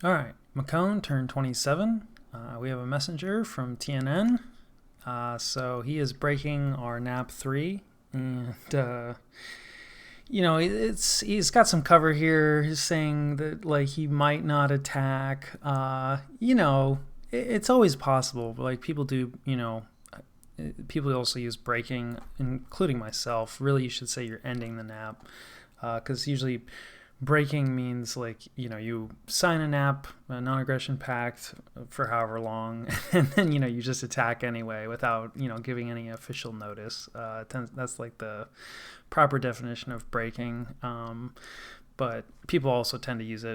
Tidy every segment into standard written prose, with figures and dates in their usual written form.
All right, Mekone turned 27. We have a messenger from TNN. So he is breaking our nap 3. And, he's got some cover here. He's saying that, like, he might not attack. It's always possible. But, like, people also use breaking, including myself. Really, you should say you're ending the nap. Because usually breaking means, like, you sign a nap, a non-aggression pact for however long, and then you just attack anyway without giving any official notice. That's like the proper definition of breaking. But people also tend to use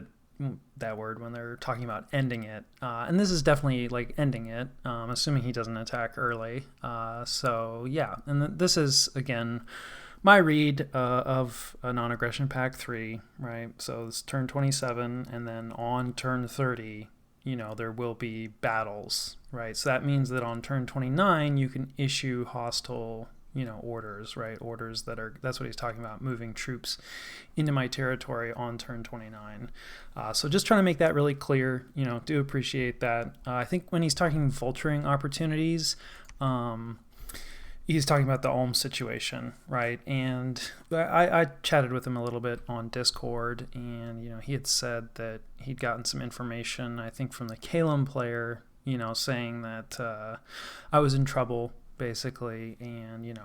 that word when they're talking about ending it, and this is definitely like ending it, assuming he doesn't attack early. So yeah, and this is again my read of a non-aggression pact 3, right? So it's turn 27, and then on turn 30, there will be battles, right? So that means that on turn 29, you can issue hostile, orders, right? That's what he's talking about, moving troops into my territory on turn 29. So just trying to make that really clear, do appreciate that. I think when he's talking vulturing opportunities, he's talking about the Ulm situation, right? And I chatted with him a little bit on Discord, and he had said that he'd gotten some information, I think, from the Kalem player, saying that I was in trouble, basically, and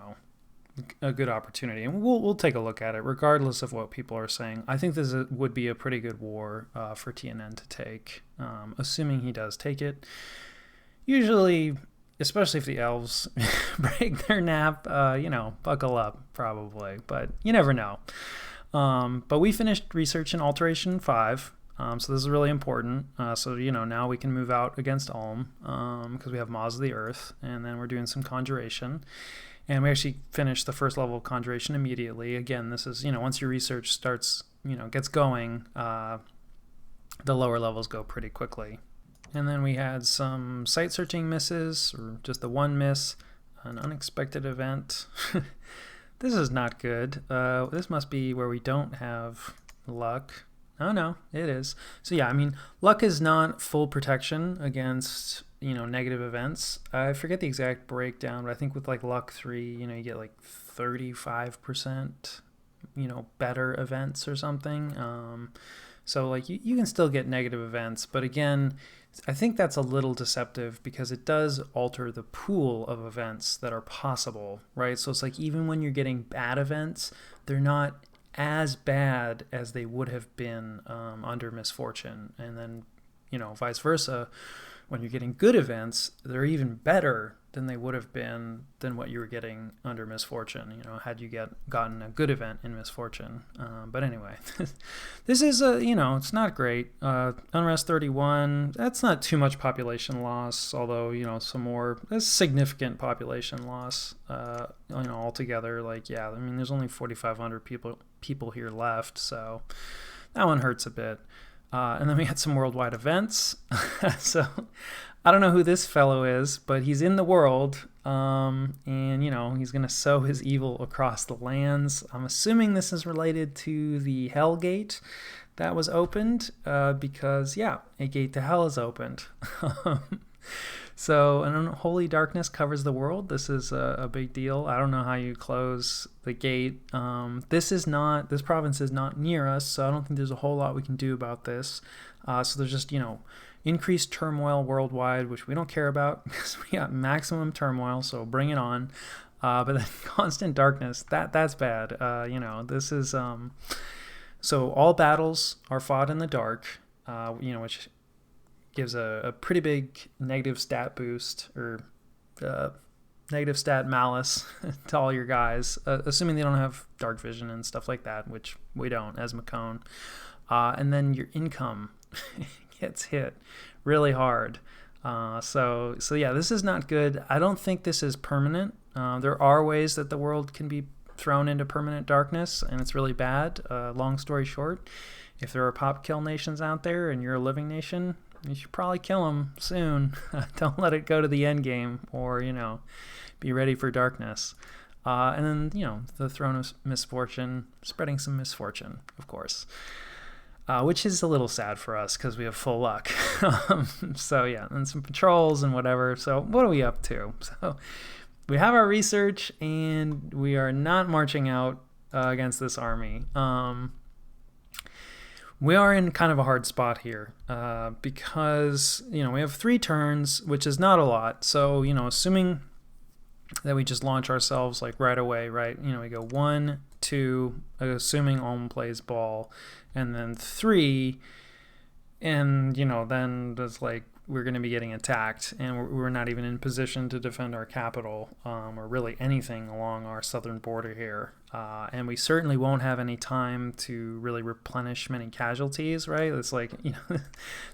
a good opportunity. And we'll take a look at it, regardless of what people are saying. I think this would be a pretty good war for TNN to take, assuming he does take it. Usually, especially if the elves break their nap, buckle up, probably. But you never know. But we finished research in Alteration 5, so this is really important. So, now we can move out against Ulm, because we have Maws of the Earth, and then we're doing some Conjuration. And we actually finished the first level of Conjuration immediately. Again, this is, once your research starts, gets going, the lower levels go pretty quickly. And then we had some site searching misses, or just the one miss, an unexpected event. This is not good. This must be where we don't have luck. Oh no, it is. So yeah, luck is not full protection against, negative events. I forget the exact breakdown, but I think with like luck 3, you get like 35%, better events or something. So like you can still get negative events, but again, I think that's a little deceptive because it does alter the pool of events that are possible, right? So it's like even when you're getting bad events, they're not as bad as they would have been under misfortune. And then, vice versa, when you're getting good events, they're even better than they would have been than what you were getting under misfortune, had you gotten a good event in misfortune. But anyway, this is, it's not great. Unrest 31, that's not too much population loss, although, that's significant population loss, altogether. Like, yeah, there's only 4,500 people here left, so that one hurts a bit. And then we had some worldwide events. So I don't know who this fellow is, but he's in the world, and he's going to sow his evil across the lands. I'm assuming this is related to the Hell Gate that was opened, because, yeah, a gate to hell is opened. So an unholy darkness covers the world. This is a big deal. I don't know how you close the gate. This province is not near us, so I don't think there's a whole lot we can do about this. So there's just, increased turmoil worldwide, which we don't care about because we got maximum turmoil, so bring it on. But then constant darkness, that's bad. This is, so all battles are fought in the dark, which gives a pretty big negative stat boost, or negative stat malice to all your guys, assuming they don't have dark vision and stuff like that, which we don't as Mekone. And then your income gets hit really hard. So yeah, this is not good. I don't think this is permanent. There are ways that the world can be thrown into permanent darkness, and it's really bad. Long story short, if there are pop kill nations out there and you're a living nation, you should probably kill them soon. Don't let it go to the end game, or, be ready for darkness. And then, the throne of misfortune, spreading some misfortune, of course. which is a little sad for us because we have full luck. So yeah, and some patrols and whatever. So what are we up to? So we have our research, and we are not marching out against this army. We are in kind of a hard spot here because, we have 3 turns, which is not a lot. So, assuming that we just launch ourselves like right away, right? We go 1, 2, assuming Ulm plays ball, and then 3, and, then there's like, we're going to be getting attacked, and we're not even in position to defend our capital or really anything along our southern border here. And we certainly won't have any time to really replenish many casualties, right? It's like,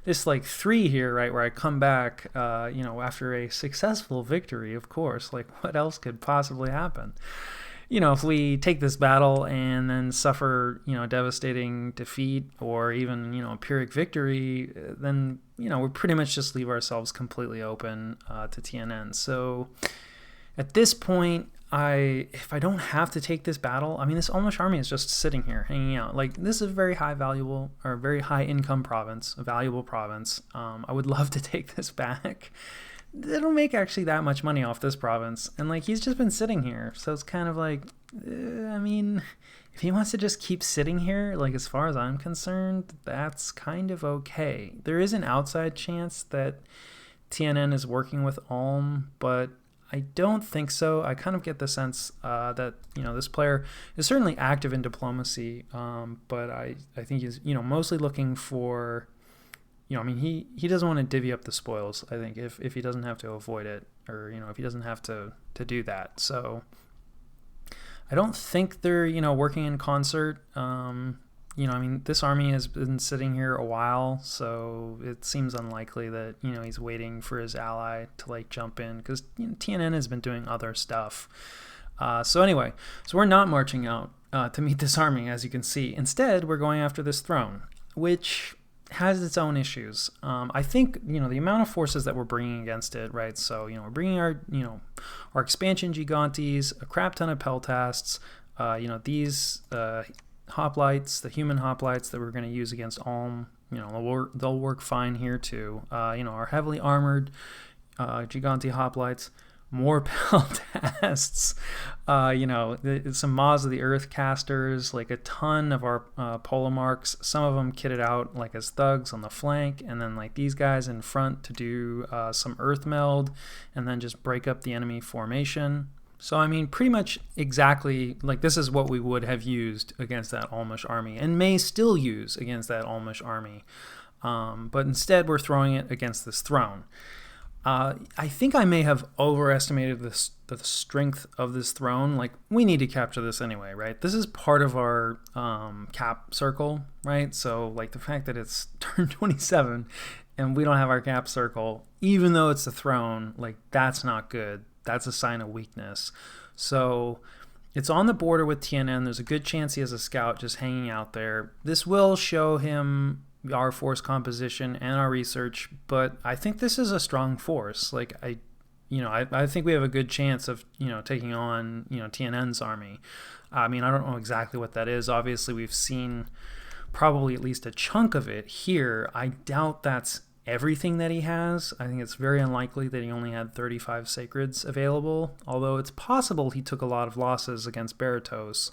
this like 3 here, right, where I come back, after a successful victory, of course. Like, what else could possibly happen? If we take this battle and then suffer, devastating defeat or even, a Pyrrhic victory, then, we pretty much just leave ourselves completely open to TNN. So at this point, if I don't have to take this battle, this Almost army is just sitting here hanging out. Like, this is a very very high income province, a valuable province. I would love to take this back. They don't make actually that much money off this province, and like, he's just been sitting here, so it's kind of like, if he wants to just keep sitting here, like, as far as I'm concerned, that's kind of okay. There is an outside chance that TNN is working with Ulm, but I don't think so. I kind of get the sense that this player is certainly active in diplomacy, but I think he's mostly looking for. He doesn't want to divvy up the spoils, I think, if he doesn't have to avoid it, or, if he doesn't have to do that. So I don't think they're, working in concert. This army has been sitting here a while, so it seems unlikely that, he's waiting for his ally to, like, jump in, because TNN has been doing other stuff. So anyway, so we're not marching out to meet this army, as you can see. Instead, we're going after this throne, which has its own issues. I think, the amount of forces that we're bringing against it, right? So, we're bringing our expansion gigantes, a crap ton of peltasts, these hoplites, the human hoplites that we're going to use against Ulm, they'll work fine here too. Our heavily armored gigante hoplites, more peltasts, some Maws of the Earth casters, like a ton of our polemarchs, some of them kitted out like as thugs on the flank, and then like these guys in front to do some earth meld and then just break up the enemy formation. So pretty much exactly like this is what we would have used against that Almost army, and may still use against that Almost army, but instead we're throwing it against this throne. I think I may have overestimated the strength of this throne. Like, we need to capture this anyway, right? This is part of our cap circle, right? So, like, the fact that it's turn 27 and we don't have our cap circle, even though it's the throne, like, that's not good. That's a sign of weakness. So it's on the border with TNN. There's a good chance he has a scout just hanging out there. This will show him our force composition and our research, but I think this is a strong force. Like, I think we have a good chance of taking on TNN's army. I don't know exactly what that is. Obviously, we've seen probably at least a chunk of it here. I doubt that's everything that he has. I think it's very unlikely that he only had 35 sacreds available, although it's possible he took a lot of losses against Baratos.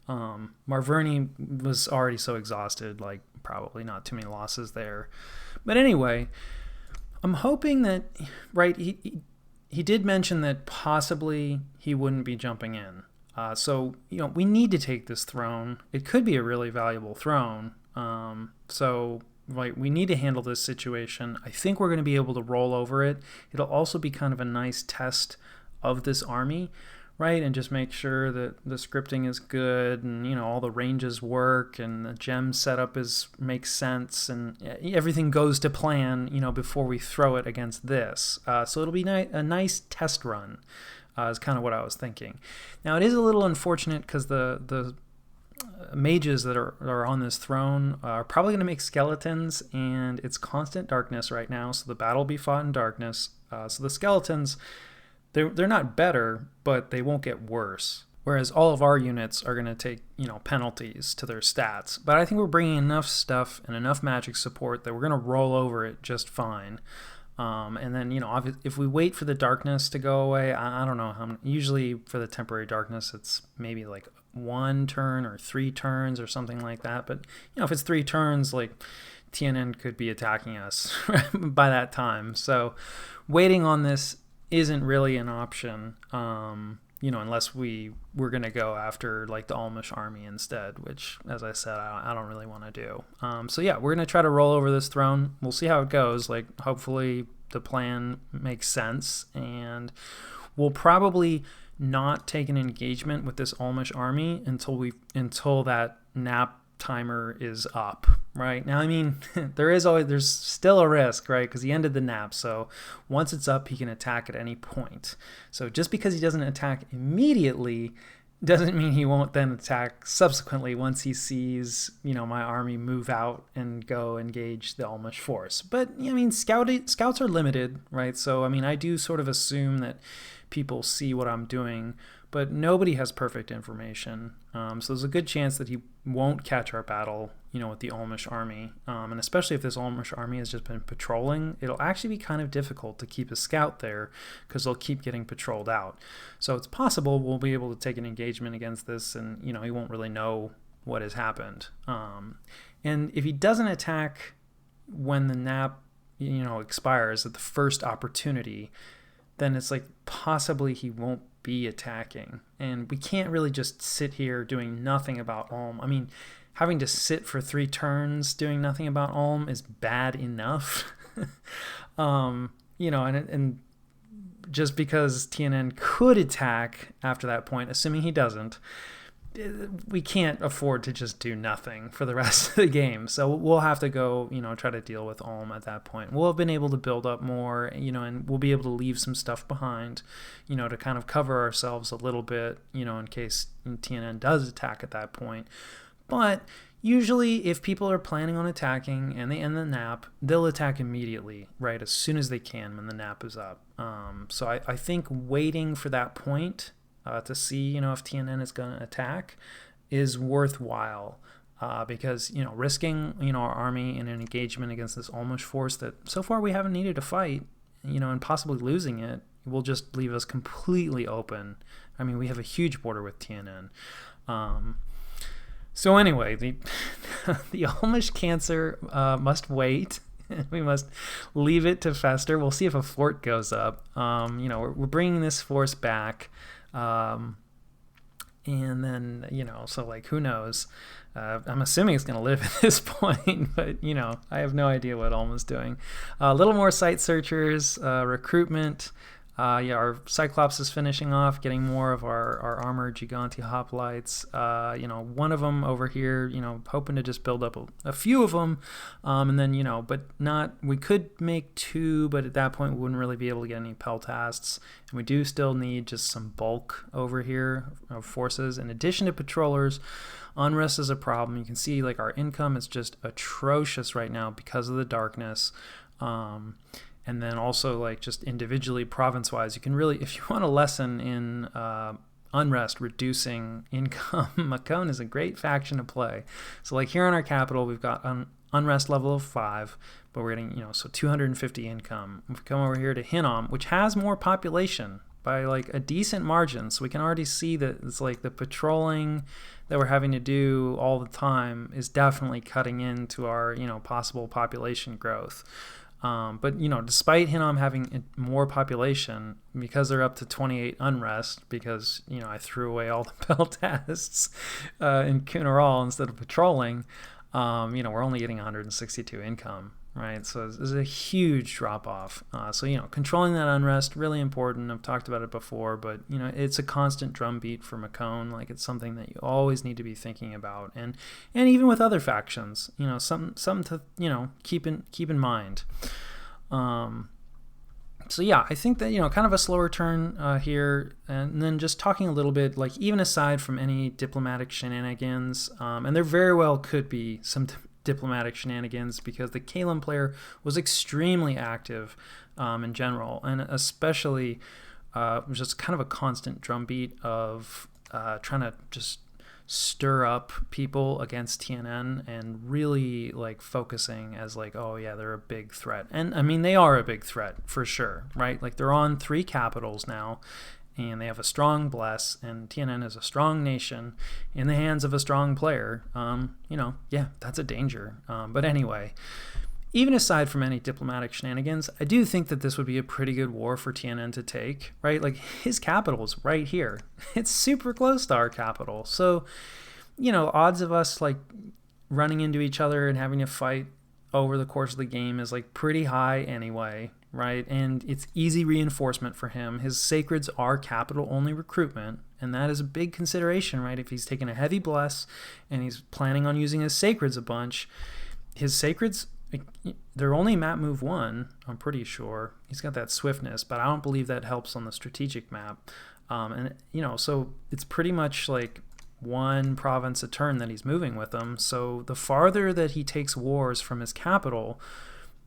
Marverni was already so exhausted, like, probably not too many losses there. But anyway, I'm hoping that, right, he did mention that possibly he wouldn't be jumping in. So, we need to take this throne. It could be a really valuable throne. So, right, we need to handle this situation. I think we're going to be able to roll over it. It'll also be kind of a nice test of this army, right? And just make sure that the scripting is good and, all the ranges work and the gem setup makes sense and everything goes to plan, before we throw it against this. So it'll be a nice test run, is kind of what I was thinking. Now, it is a little unfortunate because the mages that are on this throne are probably going to make skeletons, and it's constant darkness right now, so the battle will be fought in darkness. So the skeletons, they're not better, but they won't get worse. whereas all of our units are going to take, penalties to their stats. But I think we're bringing enough stuff and enough magic support that we're going to roll over it just fine. And then, if we wait for the darkness to go away, I don't know how. Usually for the temporary darkness, it's maybe like 1 turn or 3 turns or something like that. But, if it's 3 turns, like TNN could be attacking us by that time. So waiting on this isn't really an option, unless we're going to go after like the Almish army instead, which, as I said, I don't really want to do. So yeah, we're going to try to roll over this throne. We'll see how it goes. Like, hopefully the plan makes sense, and we'll probably not take an engagement with this Almish army until that nap timer is up. Right now, I mean, there's still a risk, right? Because he ended the nap, so once it's up, he can attack at any point. So just because he doesn't attack immediately doesn't mean he won't then attack subsequently once he sees, my army move out and go engage the Almish force. But I mean, scouts are limited, right? So I mean, I do sort of assume that people see what I'm doing, but nobody has perfect information. So there's a good chance that he won't catch our battle, with the Almish army. And especially if this Almish army has just been patrolling, it'll actually be kind of difficult to keep a scout there because they'll keep getting patrolled out. So it's possible we'll be able to take an engagement against this, and, he won't really know what has happened. And if he doesn't attack when the nap, expires at the first opportunity, then it's like possibly he won't be attacking. And we can't really just sit here doing nothing about Ulm. I mean, having to sit for 3 turns doing nothing about Ulm is bad enough. And just because TNN could attack after that point, assuming he doesn't, we can't afford to just do nothing for the rest of the game. So we'll have to go, try to deal with Ulm at that point. We'll have been able to build up more, and we'll be able to leave some stuff behind, to kind of cover ourselves a little bit, in case TNN does attack at that point. But usually if people are planning on attacking and they end the nap, they'll attack immediately, right, as soon as they can when the nap is up. So I think waiting for that point to see, if TNN is going to attack is worthwhile, because, risking, our army in an engagement against this Almish force that so far we haven't needed to fight, and possibly losing it will just leave us completely open. I mean, we have a huge border with TNN. So anyway, the Almish cancer must wait. We must leave it to fester. We'll see if a fort goes up. We're bringing this force back. And then, so like, who knows? I'm assuming it's going to live at this point, but, I have no idea what Ulma's doing. A little more site searchers, recruitment. Our Cyclops is finishing off, getting more of our armored Giganti hoplites. One of them over here, hoping to just build up a few of them. And then, but not, we could make 2, but at that point we wouldn't really be able to get any peltasts. And we do still need just some bulk over here of forces. In addition to patrollers, unrest is a problem. You can see like our income is just atrocious right now because of the darkness. And then also, like, just individually, province-wise, you can really, if you want a lesson in unrest, reducing income, Mekone is a great faction to play. So, like, here in our capital, we've got an unrest level of 5, but we're getting, so 250 income. If we come over here to Hinnom, which has more population by, like, a decent margin, so we can already see that it's like the patrolling that we're having to do all the time is definitely cutting into our, possible population growth. But, despite Hinnom having more population, because they're up to 28 unrest, because, I threw away all the peltasts in Kunaral instead of patrolling, we're only getting 162 income, right? So there's a huge drop-off. So, controlling that unrest, really important. I've talked about it before, but, it's a constant drumbeat for Mekone. Like, it's something that you always need to be thinking about. And even with other factions, something to, keep in mind. So yeah, I think that, kind of a slower turn here, and then just talking a little bit, like, even aside from any diplomatic shenanigans, and there very well could be some diplomatic shenanigans because the Kalem player was extremely active in general, and especially just kind of a constant drumbeat of trying to just stir up people against TNN and really like focusing as like, oh yeah, they're a big threat. And I mean, they are a big threat for sure, right? Like they're on 3 capitals now, and they have a strong bless, and TNN is a strong nation in the hands of a strong player. Yeah, that's a danger. But anyway, even aside from any diplomatic shenanigans, I do think that this would be a pretty good war for TNN to take, right? Like his capital is right here. It's super close to our capital. So, odds of us like running into each other and having a fight over the course of the game is like pretty high anyway, right? And it's easy reinforcement for him. His sacreds are capital only recruitment, and that is a big consideration, right? If he's taking a heavy bless and he's planning on using his sacreds a bunch, his sacreds, they're only map move 1, I'm pretty sure. He's got that swiftness, but I don't believe that helps on the strategic map. So it's pretty much like 1 province a turn that he's moving with them. So the farther that he takes wars from his capital,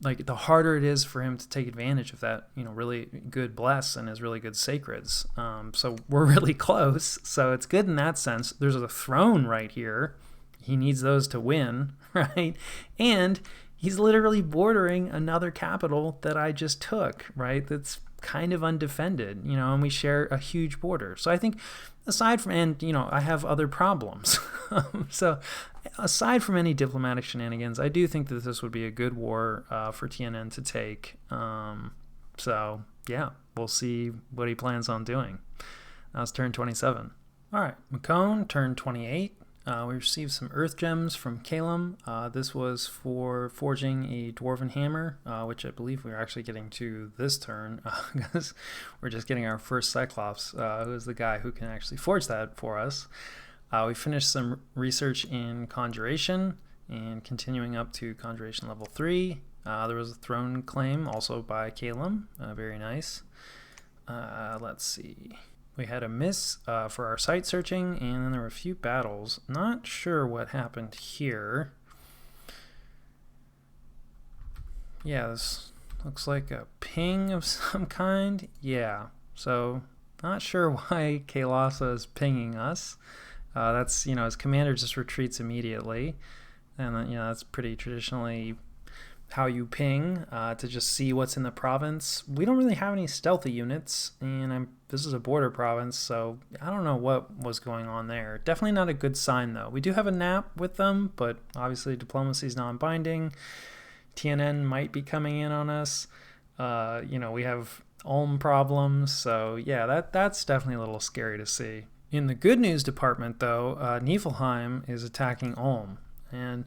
like the harder it is for him to take advantage of that, really good bless and his really good sacreds. So we're really close. So it's good in that sense. There's a throne right here. He needs those to win, right? And he's literally bordering another capital that I just took, right? That's kind of undefended, and we share a huge border. So I think aside from, I have other problems. So aside from any diplomatic shenanigans, I do think that this would be a good war for TNN to take. So yeah, we'll see what he plans on doing. That was turn 27. All right, Mekone, turn 28. We received some earth gems from Calum. This was for forging a dwarven hammer, which I believe we're actually getting to this turn because we're just getting our first Cyclops, who is the guy who can actually forge that for us. We finished some research in Conjuration and continuing up to Conjuration level 3. There was a throne claim also by Calum. Very nice. Let's see. We had a miss for our site searching, and then there were a few battles. Not sure what happened here. Yeah, this looks like a ping of some kind. Yeah, so not sure why Kaelasa is pinging us. That's, his commander just retreats immediately. And then, that's pretty traditionally how you ping to just see what's in the province. We don't really have any stealthy units, and this is a border province, so I don't know what was going on there. Definitely not a good sign, though. We do have a nap with them, but obviously diplomacy is non-binding. TNN might be coming in on us. We have Ulm problems, so yeah, that's definitely a little scary to see. In the good news department, though, Niflheim is attacking Ulm, and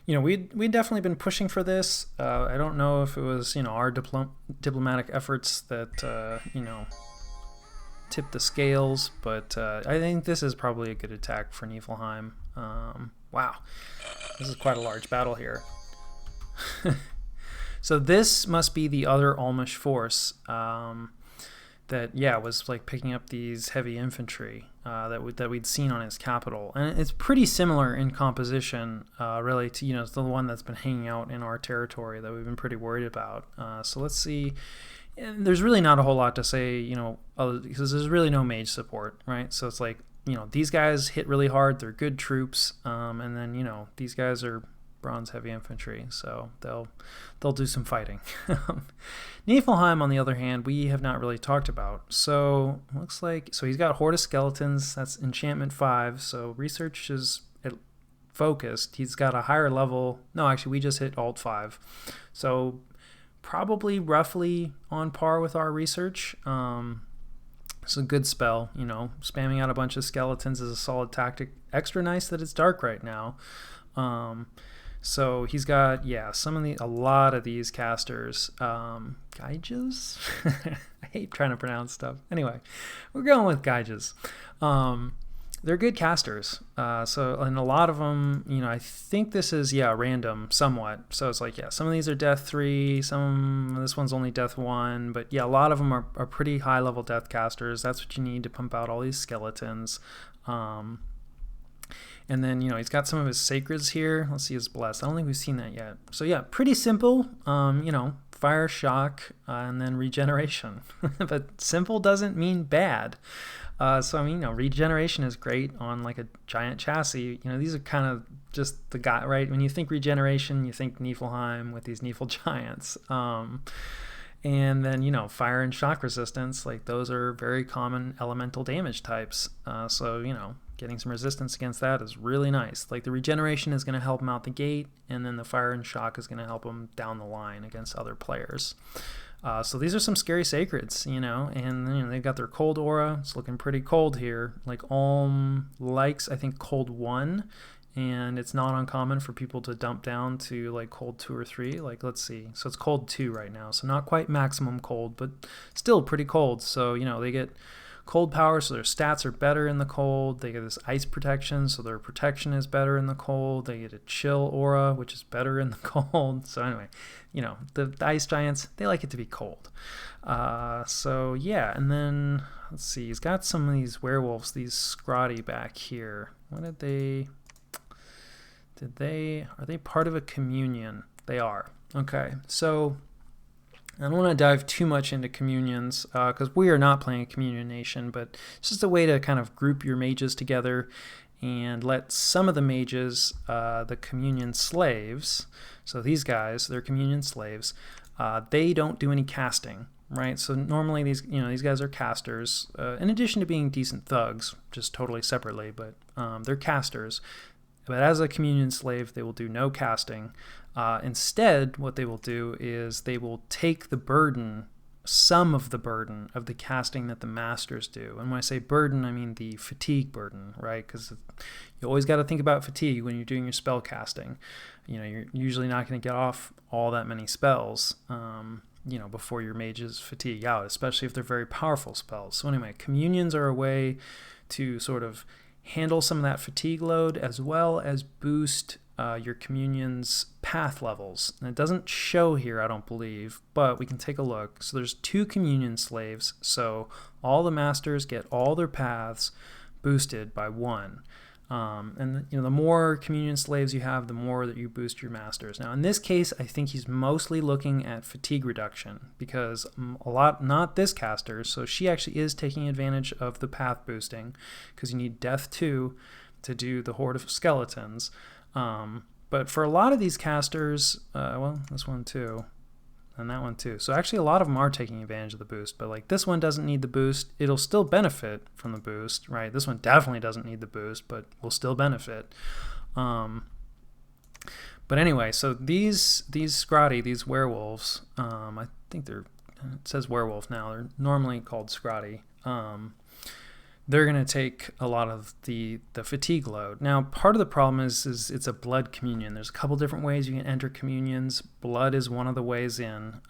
we'd definitely been pushing for this. I don't know if it was, our diplomatic efforts that, tipped the scales, but I think this is probably a good attack for Niflheim. Wow, this is quite a large battle here. So this must be the other Ulmish force that was like picking up these heavy infantry that we'd seen on his capital, and it's pretty similar in composition, really to to the one that's been hanging out in our territory that we've been pretty worried about. So let's see. And there's really not a whole lot to say, because there's really no mage support, right? So it's like these guys hit really hard; they're good troops, and then these guys are bronze heavy infantry, so they'll do some fighting. Niflheim, on the other hand, we have not really talked about. So looks like he's got Horde of Skeletons. That's enchantment 5. So research is focused. He's got a higher level. No, actually, we just hit alt 5. So probably roughly on par with our research. It's a good spell. Spamming out a bunch of skeletons is a solid tactic. Extra nice that it's dark right now. So he's got, a lot of these casters. Gaijas? I hate trying to pronounce stuff. Anyway, we're going with Gaijas. They're good casters. And a lot of them, I think this is, random somewhat. So it's like, some of these are death 3, this one's only death 1. But a lot of them are pretty high level death casters. That's what you need to pump out all these skeletons. And then, he's got some of his sacreds here. Let's see his bless. I don't think we've seen that yet. So, pretty simple. 5 fire, shock, and then regeneration. But simple doesn't mean bad. So I mean, regeneration is great on like a giant chassis. These are kind of just the guy, right? When you think regeneration, you think Niflheim with these Nifl giants. And then, fire and shock resistance, like those are very common elemental damage types. So, getting some resistance against that is really nice. Like the regeneration is going to help them out the gate, and then the fire and shock is going to help them down the line against other players. So these are some scary sacreds, and they've got their cold aura. It's looking pretty cold here. Like Ulm likes, I think, cold 1. And it's not uncommon for people to dump down to like cold 2 or 3. Like, let's see. So it's cold 2 right now. So not quite maximum cold, but still pretty cold. So, they get cold power, so their stats are better in the cold. They get this ice protection, so their protection is better in the cold. They get a chill aura, which is better in the cold. So anyway, the ice giants, they like it to be cold. So yeah, and then let's see. He's got some of these werewolves, these Scrotty back here. What did they... Are they part of a communion? They are. Okay, so I don't want to dive too much into communions because we are not playing a communion nation, but it's just a way to kind of group your mages together and let some of the mages, the communion slaves, so these guys, they're communion slaves, they don't do any casting, right? So normally these guys are casters, in addition to being decent thugs, just totally separately, but they're casters. But as a communion slave, they will do no casting. Instead, what they will do is they will take the burden, some of the burden of the casting that the masters do. And when I say burden, I mean the fatigue burden, right? Because you always got to think about fatigue when you're doing your spell casting. You're usually not going to get off all that many spells, before your mages fatigue out, especially if they're very powerful spells. So anyway, communions are a way to sort of handle some of that fatigue load as well as boost your communion's path levels. And it doesn't show here, I don't believe, but we can take a look. So there's 2 communion slaves, so all the masters get all their paths boosted by 1. And the more communion slaves you have, the more that you boost your masters. Now in this case, I think he's mostly looking at fatigue reduction because not this caster, so she actually is taking advantage of the path boosting because you need death 2 to do the horde of skeletons. But for a lot of these casters, this one too, and that one too. So actually a lot of them are taking advantage of the boost, but like this one doesn't need the boost. It'll still benefit from the boost, right? This one definitely doesn't need the boost, but will still benefit. But anyway, so these Scrotty, these werewolves, I think it says werewolf now. They're normally called Scrotty. They're going to take a lot of the fatigue load. Now, part of the problem is it's a blood communion. There's a couple different ways you can enter communions. Blood is one of the ways in,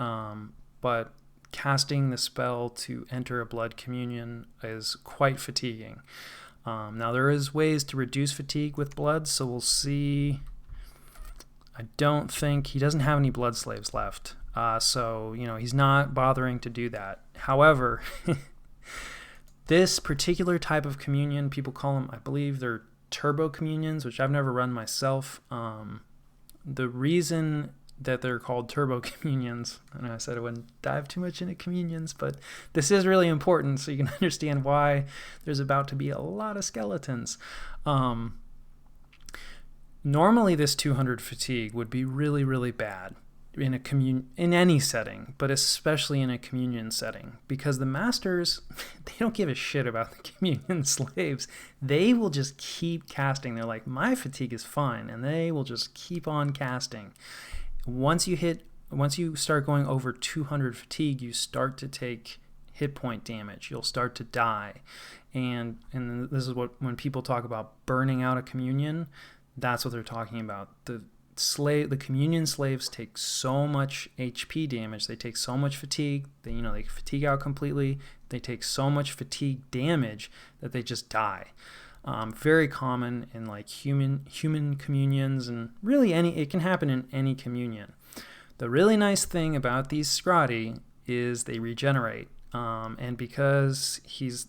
but casting the spell to enter a blood communion is quite fatiguing. Now, there is ways to reduce fatigue with blood, so we'll see. I don't think he doesn't have any blood slaves left, so he's not bothering to do that. However, this particular type of communion, people call them, I believe they're turbo communions, which I've never run myself. The reason that they're called turbo communions, and I said I wouldn't dive too much into communions, but this is really important so you can understand why there's about to be a lot of skeletons. Normally this 200 fatigue would be really, really bad in any setting, but especially in a communion setting, because the masters, they don't give a shit about the communion slaves. They will just keep casting. They're like, my fatigue is fine, and they will just keep on casting. Once you start going over 200 fatigue, you start to take hit point damage. You'll start to die, and this is when people talk about burning out a communion, that's what they're talking about. The communion slaves take so much HP damage, they take so much fatigue, they fatigue out completely, they take so much fatigue damage that they just die. Very common in like human communions, and really it can happen in any communion. The really nice thing about these Scrotty is they regenerate. And because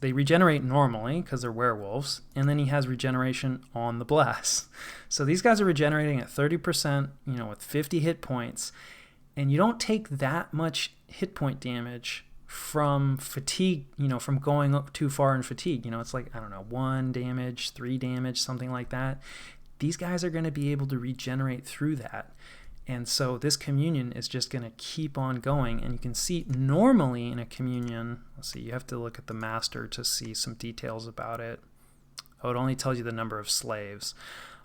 they regenerate normally because they're werewolves, and then he has regeneration on the bless. So these guys are regenerating at 30%, with 50 hit points. And you don't take that much hit point damage from fatigue, from going up too far in fatigue. It's like, I don't know, 1 damage, 3 damage, something like that. These guys are going to be able to regenerate through that. And so this communion is just going to keep on going. And you can see normally in a communion, let's see, you have to look at the master to see some details about it. Oh, it only tells you the number of slaves.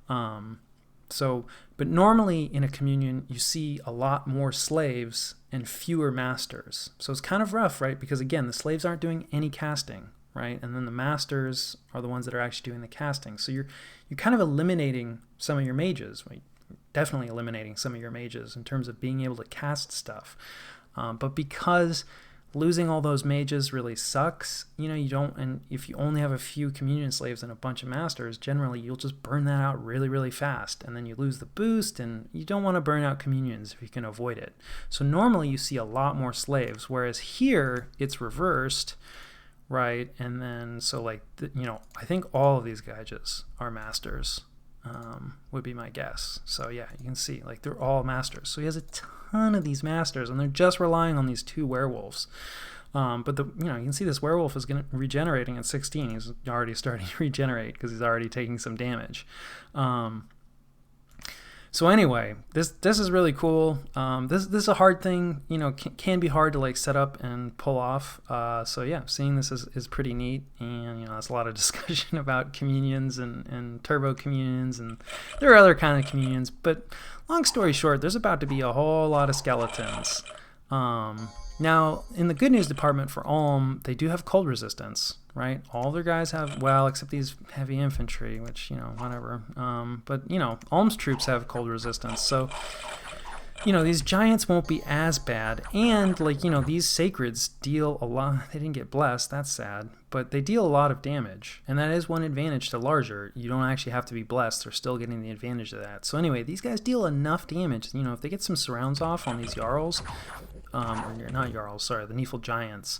But normally in a communion, you see a lot more slaves and fewer masters. So it's kind of rough, right? Because again, the slaves aren't doing any casting, right? And then the masters are the ones that are actually doing the casting. So you're kind of eliminating some of your mages, right? Definitely eliminating some of your mages in terms of being able to cast stuff. But because losing all those mages really sucks, and if you only have a few communion slaves and a bunch of masters, generally you'll just burn that out really, really fast, and then you lose the boost, and you don't want to burn out communions if you can avoid it. So normally you see a lot more slaves, whereas here it's reversed, right? And then, so like, I think all of these guys are masters, would be my guess. So yeah, you can see, like, they're all masters. So he has a ton of these masters, and they're just relying on these 2 werewolves. But you can see this werewolf is regenerating at 16. He's already starting to regenerate because he's already taking some damage. So anyway, this is really cool. This is a hard thing, can be hard to like set up and pull off. So yeah, seeing this is pretty neat, and there's a lot of discussion about communions and turbo communions, and there are other kind of communions. But long story short, there's about to be a whole lot of skeletons. Now, in the good news department for Ulm, they do have cold resistance, right? All their guys have, well, except these heavy infantry, which, whatever. But, Ulm's troops have cold resistance. So, these giants won't be as bad. And, these sacreds deal a lot. They didn't get blessed. That's sad. But they deal a lot of damage. And that is one advantage to larger. You don't actually have to be blessed. They're still getting the advantage of that. So, anyway, these guys deal enough damage. If they get some surrounds off on these Jarls, or not Jarls, sorry, the Nephil Giants,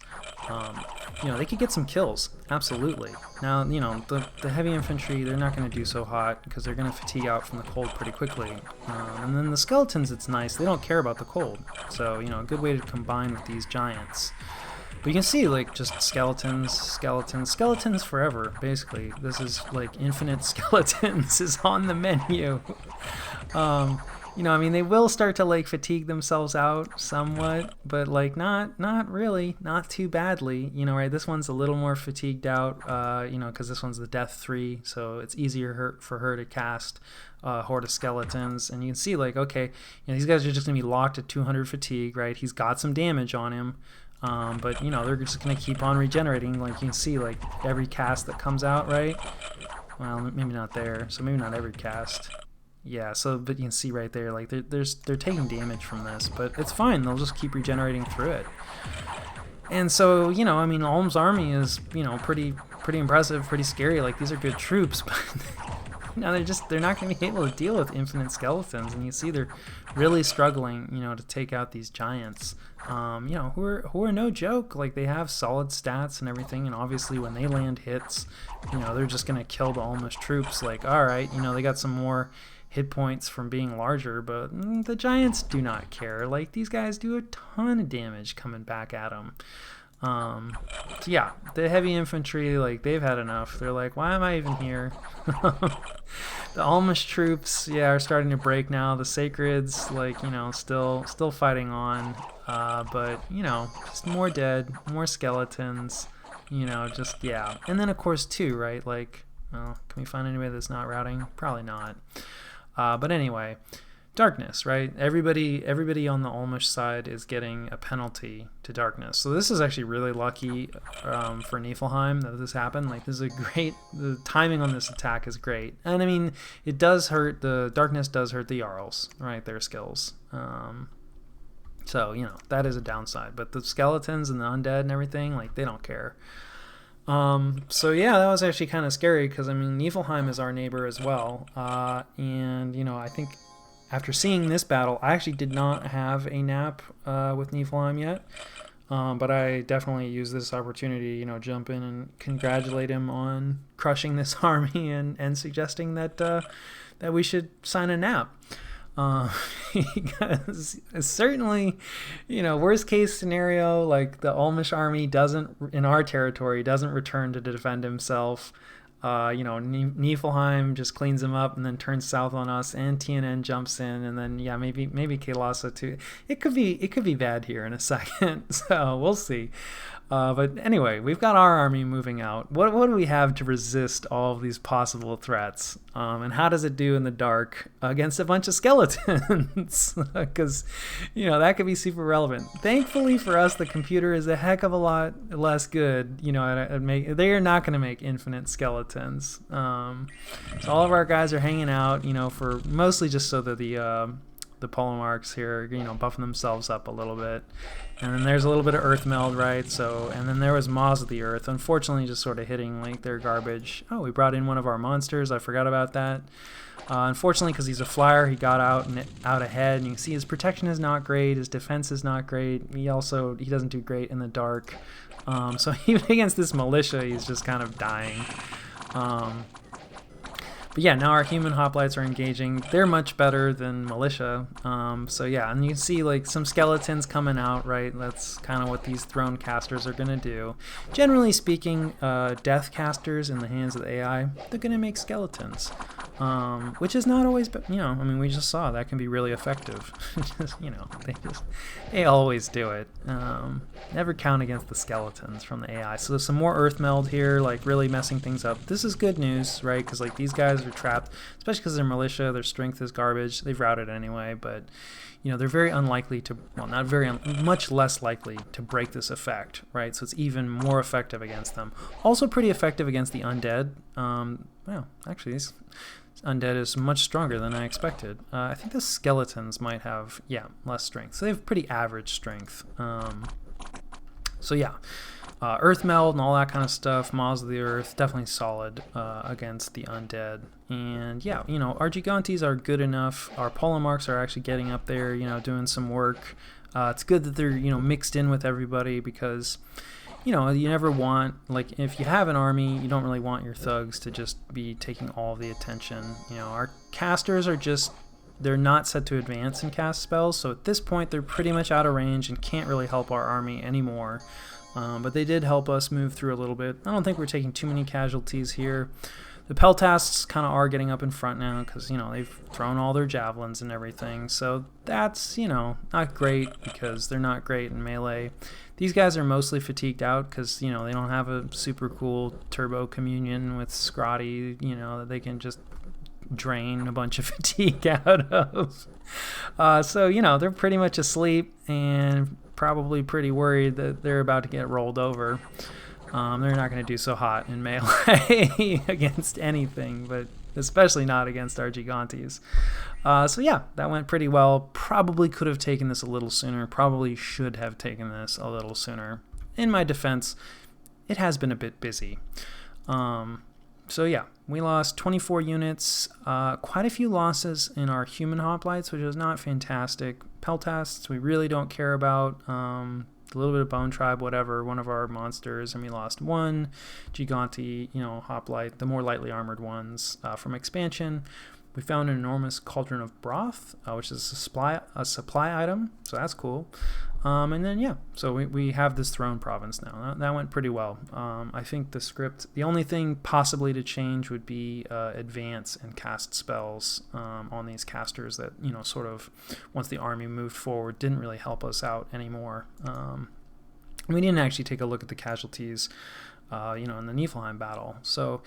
they could get some kills, absolutely. Now, the heavy infantry, they're not going to do so hot because they're going to fatigue out from the cold pretty quickly. And then the skeletons, it's nice, they don't care about the cold. So, a good way to combine with these giants. But you can see, like, just skeletons forever, basically. This is, like, infinite skeletons is on the menu. They will start to like fatigue themselves out somewhat, but like not really, not too badly, right? This one's a little more fatigued out, because this one's the Death 3, so it's easier for her to cast Horde of Skeletons. And you can see, like, okay, these guys are just going to be locked at 200 fatigue, right? He's got some damage on him, but, they're just going to keep on regenerating. Like, you can see, like, every cast that comes out, right? Well, maybe not there, so maybe not every cast. Yeah, but you can see right there, like, they're taking damage from this, but it's fine. They'll just keep regenerating through it. And so, Ulm's army is, pretty impressive, pretty scary. Like, these are good troops, but they're not going to be able to deal with infinite skeletons. And you see they're really struggling, to take out these giants, who are no joke. Like, they have solid stats and everything, and obviously when they land hits, they're just going to kill the Ulmish troops. Like, all right, they got some more hit points from being larger, but the giants do not care. Like, these guys do a ton of damage coming back at them. So yeah, the heavy infantry, like, they've had enough. They're like, why am I even here? The Ulmish troops, are starting to break now. The Sacreds, like, still fighting on, but just more dead, more skeletons, and then of course too, right? Like, well, can we find anybody that's not routing? Probably not. But anyway, darkness, right? Everybody on the Ulmish side is getting a penalty to darkness. So this is actually really lucky for Niflheim that this happened. Like, this is the timing on this attack is great. And it does hurt, the darkness does hurt the Jarls, right? Their skills. So, that is a downside. But the skeletons and the undead and everything, like, they don't care. So yeah, that was actually kind of scary because, Niflheim is our neighbor as well. And, I think after seeing this battle, I actually did not have a nap with Niflheim yet. But I definitely used this opportunity, jump in and congratulate him on crushing this army and suggesting that we should sign a nap. Um, because certainly, worst case scenario, like the Olmish army doesn't, in our territory, doesn't return to defend himself. Niflheim just cleans him up and then turns south on us, and TNN jumps in, and then maybe Kalasa too. It could be bad here in a second, so we'll see. But anyway, we've got our army moving out. What do we have to resist all of these possible threats? And how does it do in the dark against a bunch of skeletons? Because, that could be super relevant. Thankfully for us, the computer is a heck of a lot less good. They are not going to make infinite skeletons. So all of our guys are hanging out, for mostly just so that the polemarchs here, buffing themselves up a little bit. And then there's a little bit of earth meld, right? And then there was Maws of the Earth, unfortunately just sort of hitting like their garbage. Oh, we brought in one of our monsters. I forgot about that. Unfortunately, because he's a flyer, he got out ahead. And you can see his protection is not great. His defense is not great. He doesn't do great in the dark. So even against this militia, he's just kind of dying. But yeah, now our human hoplites are engaging. They're much better than militia. So yeah, and you see like some skeletons coming out, right? That's kind of what these throne casters are going to do. Generally speaking, death casters in the hands of the AI, they're going to make skeletons. Which is not always, we just saw that can be really effective. They always do it. Never count against the skeletons from the AI. So there's some more earth meld here, like really messing things up. This is good news, right? Because like these guys are trapped, especially because they're militia. Their strength is garbage. They've routed anyway, but they're very unlikely to, much less likely to break this effect, right? So it's even more effective against them. Also pretty effective against the undead. Actually, this undead is much stronger than I expected. I think the skeletons might have, less strength. So they have pretty average strength. Earth meld and all that kind of stuff, Maws of the Earth, definitely solid against the undead. And our Gigantes are good enough. Our polemarchs are actually getting up there, doing some work. It's good that they're, mixed in with everybody because, you never want, like, if you have an army, you don't really want your thugs to just be taking all the attention. Our casters are they're not set to advance and cast spells, so at this point they're pretty much out of range and can't really help our army anymore. But they did help us move through a little bit. I don't think we're taking too many casualties here. The Peltasts kind of are getting up in front now because, they've thrown all their javelins and everything. So that's, not great because they're not great in melee. These guys are mostly fatigued out because, they don't have a super cool turbo communion with Scrotty, that they can just drain a bunch of fatigue out of. They're pretty much asleep and probably pretty worried that they're about to get rolled over. They're not going to do so hot in melee against anything, but especially not against our Gigantes. That went pretty well. Probably could have taken this a little sooner. Probably should have taken this a little sooner. In my defense, it has been a bit busy. We lost 24 units, quite a few losses in our human hoplites, which was not fantastic. Peltasts, we really don't care about. A little bit of Bone Tribe, whatever, one of our monsters, and we lost one Gigante, hoplite, the more lightly armored ones from expansion. We found an enormous cauldron of broth, which is a supply item, so that's cool. So we have this throne province now. That went pretty well. I think the script, the only thing possibly to change would be advance and cast spells on these casters that, sort of, once the army moved forward, didn't really help us out anymore. We didn't actually take a look at the casualties, in the Niflheim battle. So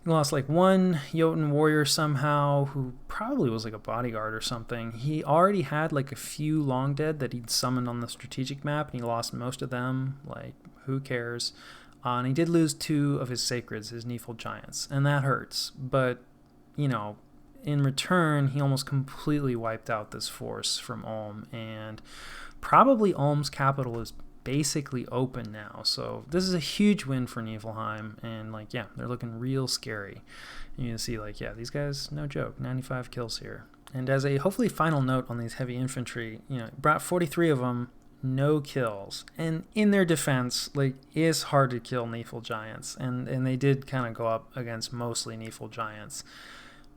we lost like one Jotun warrior somehow who probably was like a bodyguard or something. He already had like a few long dead that he'd summoned on the strategic map, and he lost most of them. Like, who cares? And he did lose 2 of his sacreds, his Nifl giants, and that hurts. But, in return, he almost completely wiped out this force from Ulm, and probably Ulm's capital is basically open now. So this is a huge win for Niflheim, and they're looking real scary. And you can see these guys, no joke, 95 kills here. And as a hopefully final note on these heavy infantry, brought 43 of them, no kills. And in their defense, it's hard to kill Nifl giants, and they did kind of go up against mostly Nifl giants.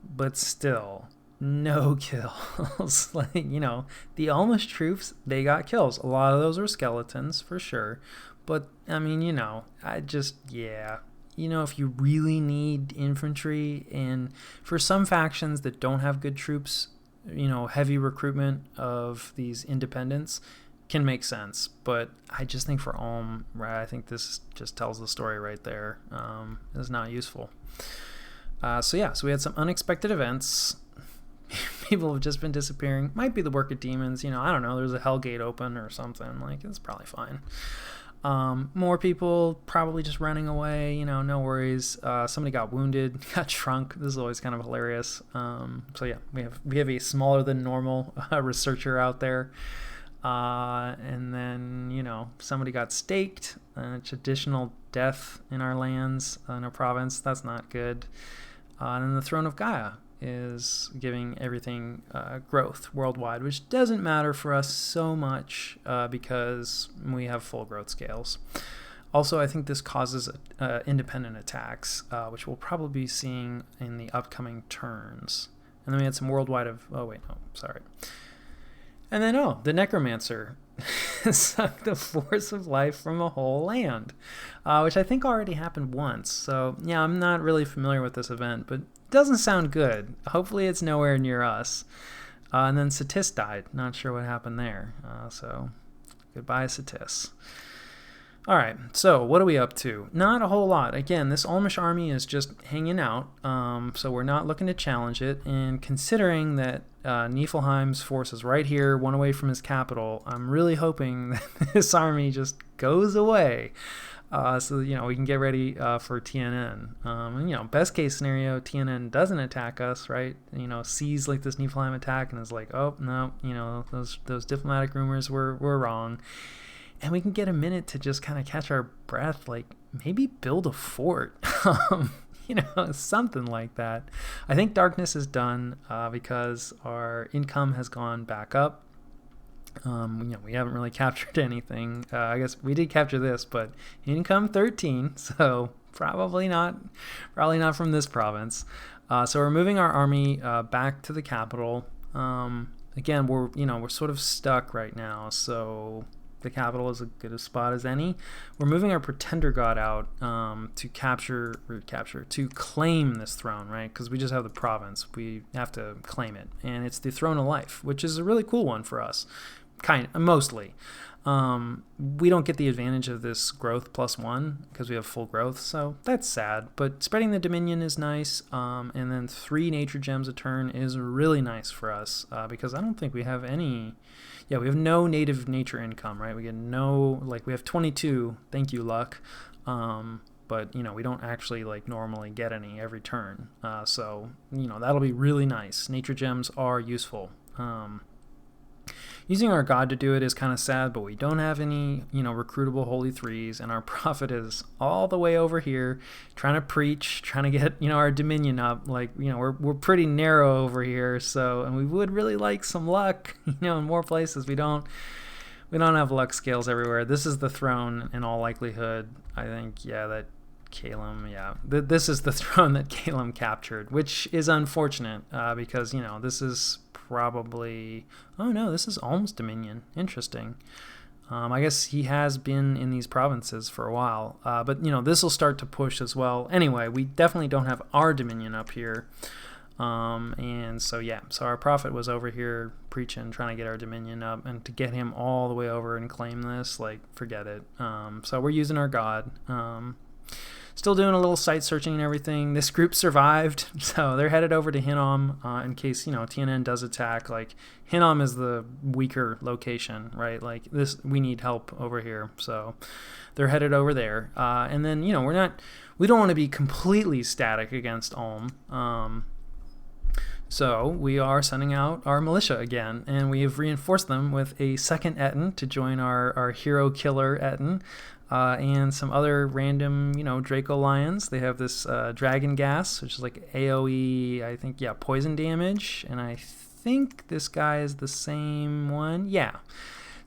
But still, no kills. Like, the Ulmish troops, they got kills. A lot of those were skeletons for sure. But I mean, I just, yeah. If you really need infantry, and for some factions that don't have good troops, heavy recruitment of these independents can make sense. But I just think for Ulm, right, I think this just tells the story right there. It's not useful. So we had some unexpected events. People have just been disappearing. Might be the work of demons. I don't know. There's a Hellgate open or something. Like, it's probably fine. More people probably just running away. No worries. Somebody got wounded, got shrunk. This is always kind of hilarious. We have a smaller than normal researcher out there. And then, somebody got staked. Traditional death in our lands, in our province. That's not good. And then the Throne of Gaia is giving everything growth worldwide, which doesn't matter for us so much because we have full growth scales. Also, I think this causes independent attacks, which we'll probably be seeing in the upcoming turns. And then we had some worldwide And then, the Necromancer sucked the force of life from a whole land, which I think already happened once. So, yeah, I'm not really familiar with this event, but it doesn't sound good. Hopefully it's nowhere near us. And then Satis died. Not sure what happened there. So, goodbye, Satis. All right, so what are we up to? Not a whole lot. Again, this Ulmish army is just hanging out, so we're not looking to challenge it. And considering that Niflheim's force is right here, one away from his capital, I'm really hoping that this army just goes away, so we can get ready for TNN. And, best case scenario, TNN doesn't attack us, right? Sees like this Niflheim attack and is like, oh no, those diplomatic rumors were wrong. And we can get a minute to just kind of catch our breath, like maybe build a fort, something like that. I think darkness is done because our income has gone back up. We haven't really captured anything. I guess we did capture this, but income 13, so probably not from this province. So we're moving our army back to the capital. Again, we're sort of stuck right now, so the capital is as good a spot as any. We're moving our Pretender God out to claim this throne, right? Because we just have the province. We have to claim it. And it's the Throne of Life, which is a really cool one for us. Mostly. We don't get the advantage of this growth +1 because we have full growth, so that's sad. But spreading the Dominion is nice, and then 3 nature gems a turn is really nice for us because I don't think we have any... Yeah, we have no native nature income, right? We get we have 22, thank you, luck. But, we don't actually, normally get any every turn. So, that'll be really nice. Nature gems are useful. Using our god to do it is kind of sad, but we don't have any, recruitable holy threes, and our prophet is all the way over here trying to preach, trying to get, our dominion up. We're pretty narrow over here, so, and we would really like some luck, in more places. We don't have luck scales everywhere. This is the throne in all likelihood. I think, that Calum, this is the throne that Calum captured, which is unfortunate because, this is probably... Oh no, this is Ulm's dominion. Interesting. I guess he has been in these provinces for a while, but this will start to push as well. Anyway, we definitely don't have our dominion up here, and so our prophet was over here preaching, trying to get our dominion up, and to get him all the way over and claim this, forget it. So we're using our god. Still doing a little site searching and everything. This group survived, so they're headed over to Hinnom in case, TNN does attack. Hinnom is the weaker location, right? We need help over here, so they're headed over there. And then, we don't want to be completely static against Ulm. So we are sending out our militia again, and we have reinforced them with a second Etten to join our hero killer Etten. And some other random, Draco Lions. They have this Dragon Gas, which is AoE, I think, poison damage. And I think this guy is the same one. Yeah.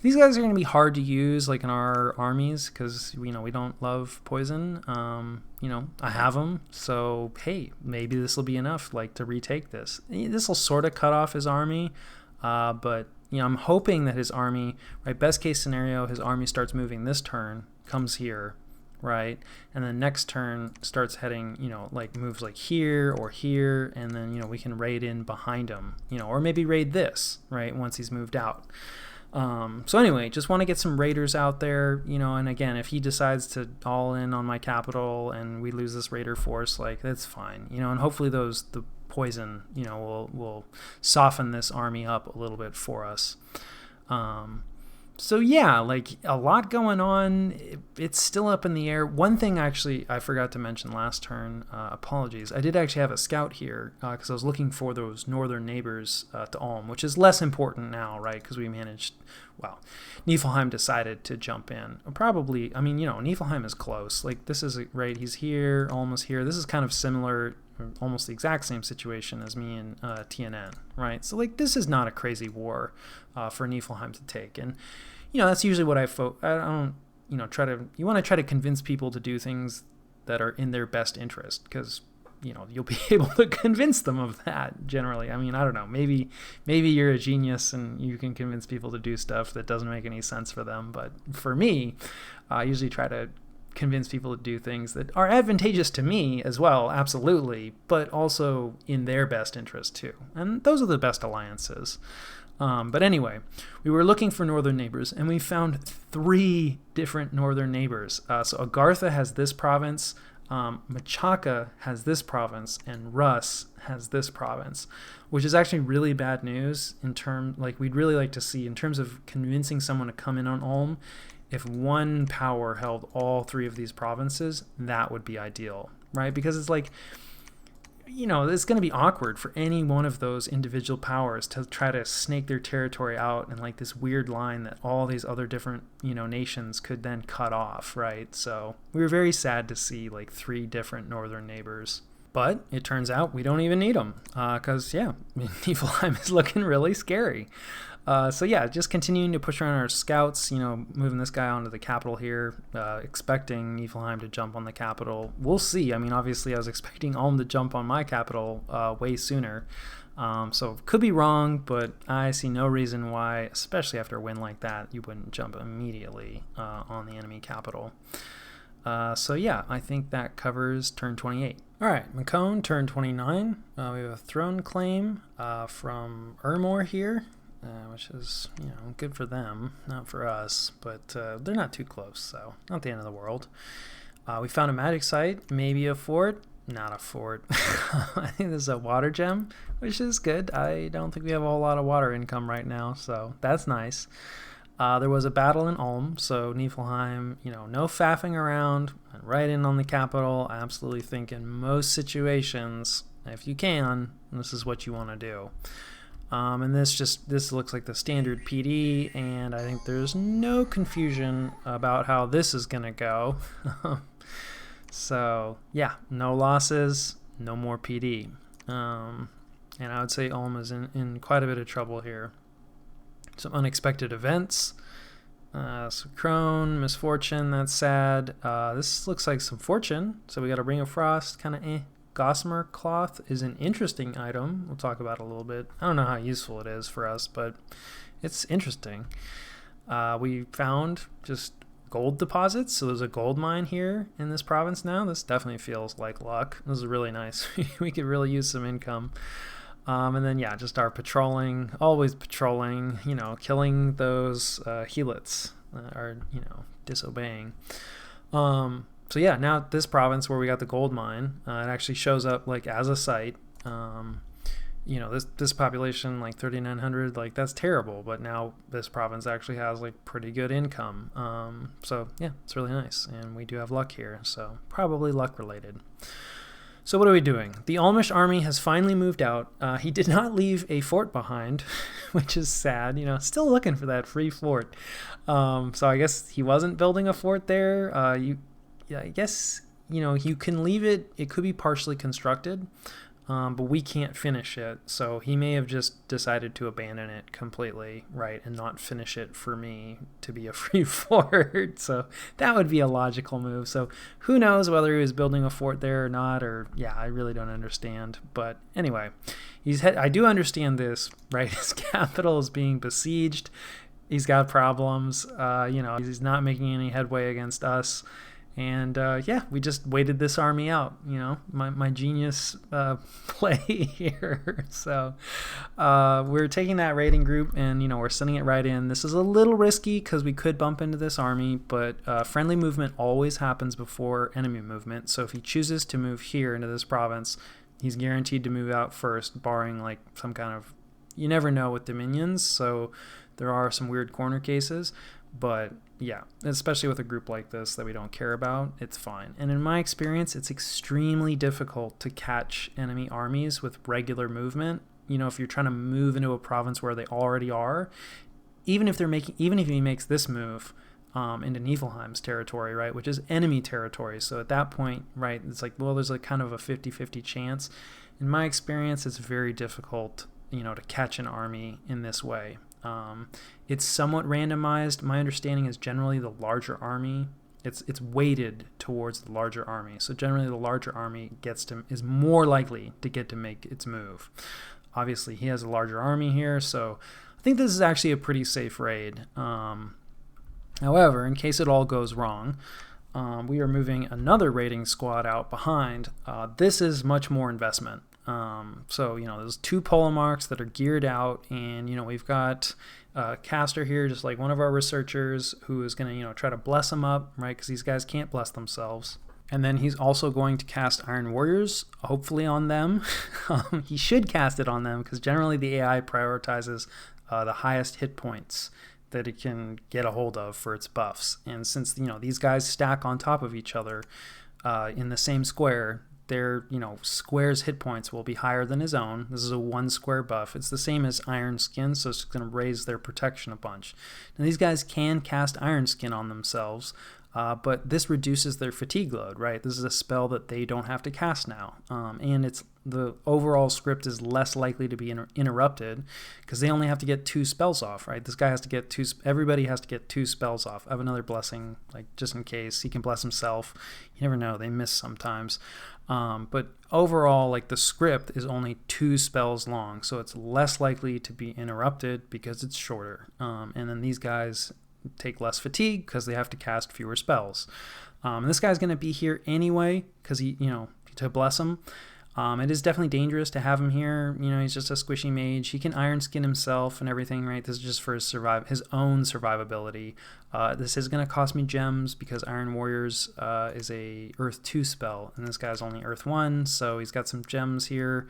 These guys are going to be hard to use like in our armies because we don't love poison. I have them, so hey, maybe this will be enough like to retake this. This will sort of cut off his army, but I'm hoping that his army, right, best case scenario, his army starts moving this turn, comes here, right, and then next turn starts heading, like moves like here or here, and then we can raid in behind him, or maybe raid this, right, once he's moved out. So anyway, just want to get some raiders out there, and again, if he decides to all in on my capital and we lose this raider force, like that's fine, and hopefully the poison, will soften this army up a little bit for us. So yeah, like a lot going on. It's still up in the air. One thing actually I forgot to mention last turn, apologies. I did actually have a scout here because I was looking for those northern neighbors to Ulm, which is less important now, right? Because we managed, Niflheim decided to jump in. Probably, Niflheim is close. Like this is, right, he's here, Ulm is here. This is kind of similar, almost the exact same situation as me and TNN, right? So like this is not a crazy war for Niflheim to take. And that's usually what I don't you want to try to convince people to do things that are in their best interest, because you'll be able to convince them of that generally. I don't know, maybe you're a genius and you can convince people to do stuff that doesn't make any sense for them, but for me, I usually try to convince people to do things that are advantageous to me as well, absolutely, but also in their best interest too. And those are the best alliances. But anyway, we were looking for northern neighbors, and we found 3 different northern neighbors. So Agartha has this province, Machaca has this province, and Rus has this province, which is actually really bad news we'd really like to see in terms of convincing someone to come in on Ulm. If one power held all 3 of these provinces, that would be ideal, right? Because it's like, it's going to be awkward for any one of those individual powers to try to snake their territory out in like this weird line that all these other different, nations could then cut off, right? So we were very sad to see like 3 different northern neighbors. But it turns out we don't even need them because, Niflheim is looking really scary. So yeah, just continuing to push around our scouts, moving this guy onto the capital here, expecting Niflheim to jump on the capital. We'll see. Obviously I was expecting Ulm to jump on my capital way sooner. So could be wrong, but I see no reason why, especially after a win like that, you wouldn't jump immediately on the enemy capital. So yeah, I think that covers turn 28. All right, Mekone, turn 29. We have a throne claim from Ermor here. Which is, good for them, not for us, but they're not too close, so not the end of the world. We found a magic site, maybe a fort, not a fort. I think this is a water gem, which is good. I don't think we have a whole lot of water income right now, so that's nice. There was a battle in Ulm, so Niflheim, no faffing around, went right in on the capital. I absolutely think in most situations, if you can, this is what you want to do. And this looks like the standard PD, and I think there's no confusion about how this is going to go. So, yeah, no losses, no more PD. And I would say Ulm is in quite a bit of trouble here. Some unexpected events. So Crone, Misfortune, that's sad. This looks like some fortune. So we got a Ring of Frost, kind of Gossamer cloth is an interesting item. We'll talk about it a little bit. I don't know how useful it is for us, but it's interesting. We found just gold deposits, so there's a gold mine here in this province now. This definitely feels like luck. This is really nice. We could really use some income. And then, yeah, just our patrolling, always patrolling, killing those helots are, disobeying. So yeah, now this province where we got the gold mine, it actually shows up like as a site. This population, like 3,900, like that's terrible. But now this province actually has like pretty good income. So yeah, it's really nice. And we do have luck here. So probably luck related. So what are we doing? The Ulmish army has finally moved out. He did not leave a fort behind, which is sad. Still looking for that free fort. So I guess he wasn't building a fort there. I guess, you can leave it. It could be partially constructed. but we can't finish it. So he may have just decided to abandon it completely, right, and not finish it for me to be a free fort. So that would be a logical move. So who knows whether he was building a fort there or not, or yeah, I really don't understand. But anyway, I do understand this, right? His capital is being besieged. He's got problems. He's not making any headway against us. And we just waited this army out, my genius play here. So we're taking that raiding group and, we're sending it right in. This is a little risky because we could bump into this army, but friendly movement always happens before enemy movement. So if he chooses to move here into this province, he's guaranteed to move out first, barring like some kind of, you never know with Dominions. So there are some weird corner cases, but yeah, especially with a group like this that we don't care about, it's fine. And in my experience, it's extremely difficult to catch enemy armies with regular movement. If you're trying to move into a province where they already are, even if he makes this move into Niflheim's territory, right, which is enemy territory. So at that point, right, it's like, well, there's like kind of a 50-50 chance. In my experience, it's very difficult, to catch an army in this way. It's somewhat randomized. My understanding is generally the larger army, it's weighted towards the larger army. So generally the larger army is more likely to get to make its move. Obviously he has a larger army here, so I think this is actually a pretty safe raid. However, in case it all goes wrong, we are moving another raiding squad out behind. This is much more investment. There's 2 polemarchs that are geared out, and, we've got Caster here, just like one of our researchers, who is going to, try to bless them up, right, because these guys can't bless themselves. And then he's also going to cast Iron Warriors, hopefully on them. He should cast it on them, because generally the AI prioritizes the highest hit points that it can get a hold of for its buffs. And since, these guys stack on top of each other in the same square, their square's hit points will be higher than his own. This is a 1 square buff. It's the same as Iron Skin, so it's going to raise their protection a bunch. Now these guys can cast Iron Skin on themselves, but this reduces their fatigue load, right? This is a spell that they don't have to cast now, and the overall script is less likely to be interrupted because they only have to get 2 spells off, right? This guy has to get everybody has to get 2 spells off. I have another blessing, like just in case he can bless himself. You never know, they miss sometimes. But overall, like the script is only 2 spells long, so it's less likely to be interrupted because it's shorter. And then these guys take less fatigue because they have to cast fewer spells. And this guy's going to be here anyway because to bless him. It is definitely dangerous to have him here. He's just a squishy mage. He can Iron Skin himself and everything, right? This is just for his own survivability. This is going to cost me gems because Iron Warriors is a Earth 2 spell, and this guy's only Earth 1, so he's got some gems here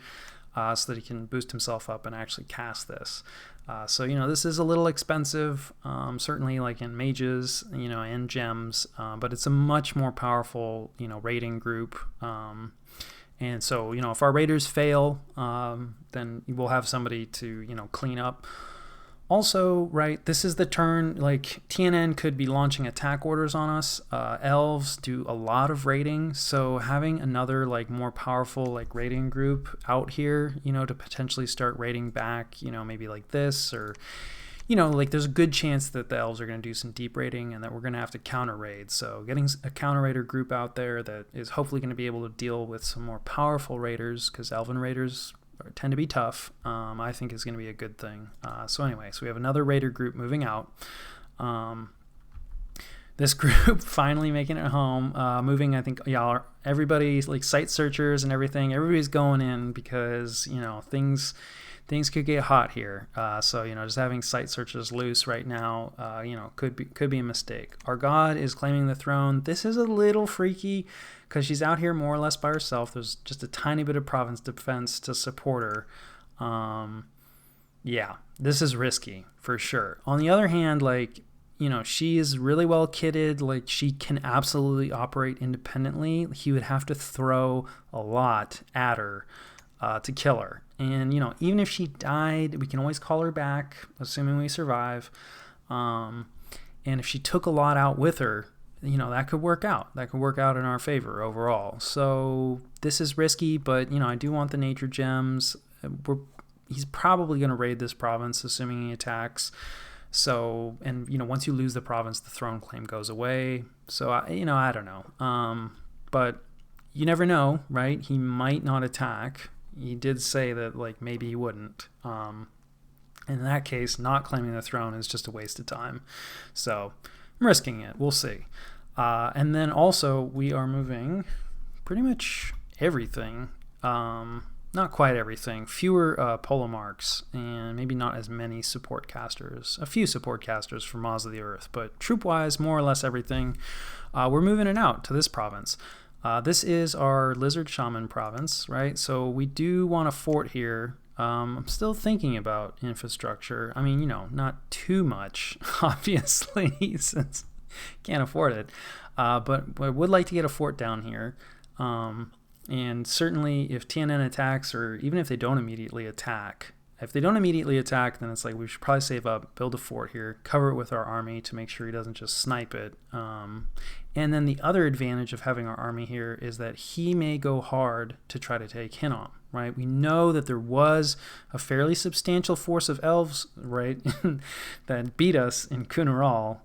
so that he can boost himself up and actually cast this. This is a little expensive, certainly like in mages, and gems, but it's a much more powerful, raiding group. And so, if our raiders fail, then we'll have somebody to, clean up. Also, right, this is the turn, like, TNN could be launching attack orders on us. Elves do a lot of raiding, so having another, like, more powerful, like, raiding group out here, to potentially start raiding back, maybe like this, or... there's a good chance that the elves are going to do some deep raiding and that we're going to have to counter raid. So getting a counter raider group out there that is hopefully going to be able to deal with some more powerful raiders, because elven raiders tend to be tough, I think is going to be a good thing. So we have another raider group moving out. This group finally making it home, moving, I think, everybody, like site searchers and everything, everybody's going in because, things could get hot here. Just having site searchers loose right now, could be a mistake. Our god is claiming the throne. This is a little freaky because she's out here more or less by herself. There's just a tiny bit of province defense to support her. This is risky for sure. On the other hand, she is really well kitted. Like, she can absolutely operate independently. He would have to throw a lot at her to kill her. And, even if she died, we can always call her back, assuming we survive. And if she took a lot out with her, that could work out. That could work out in our favor overall. So this is risky, but, I do want the nature gems. He's probably going to raid this province, assuming he attacks. So, and, once you lose the province, the throne claim goes away. So, I don't know. But you never know, right? He might not attack. He did say that, like, maybe he wouldn't. In that case, not claiming the throne is just a waste of time. So I'm risking it. We'll see. And then also we are moving pretty much everything. Not quite everything. Fewer polemarchs and maybe not as many support casters. A few support casters for Maws of the Earth. But troop-wise, more or less everything. We're moving it out to this province. This is our Lizard Shaman province, right? So we do want a fort here. I'm still thinking about infrastructure. I mean, not too much, obviously, since can't afford it. But I would like to get a fort down here. And certainly if TNN attacks, or even if they don't immediately attack, then it's like we should probably save up, build a fort here, cover it with our army to make sure he doesn't just snipe it. And then the other advantage of having our army here is that he may go hard to try to take Hinnom, right? We know that there was a fairly substantial force of elves, right, that beat us in Kunaral.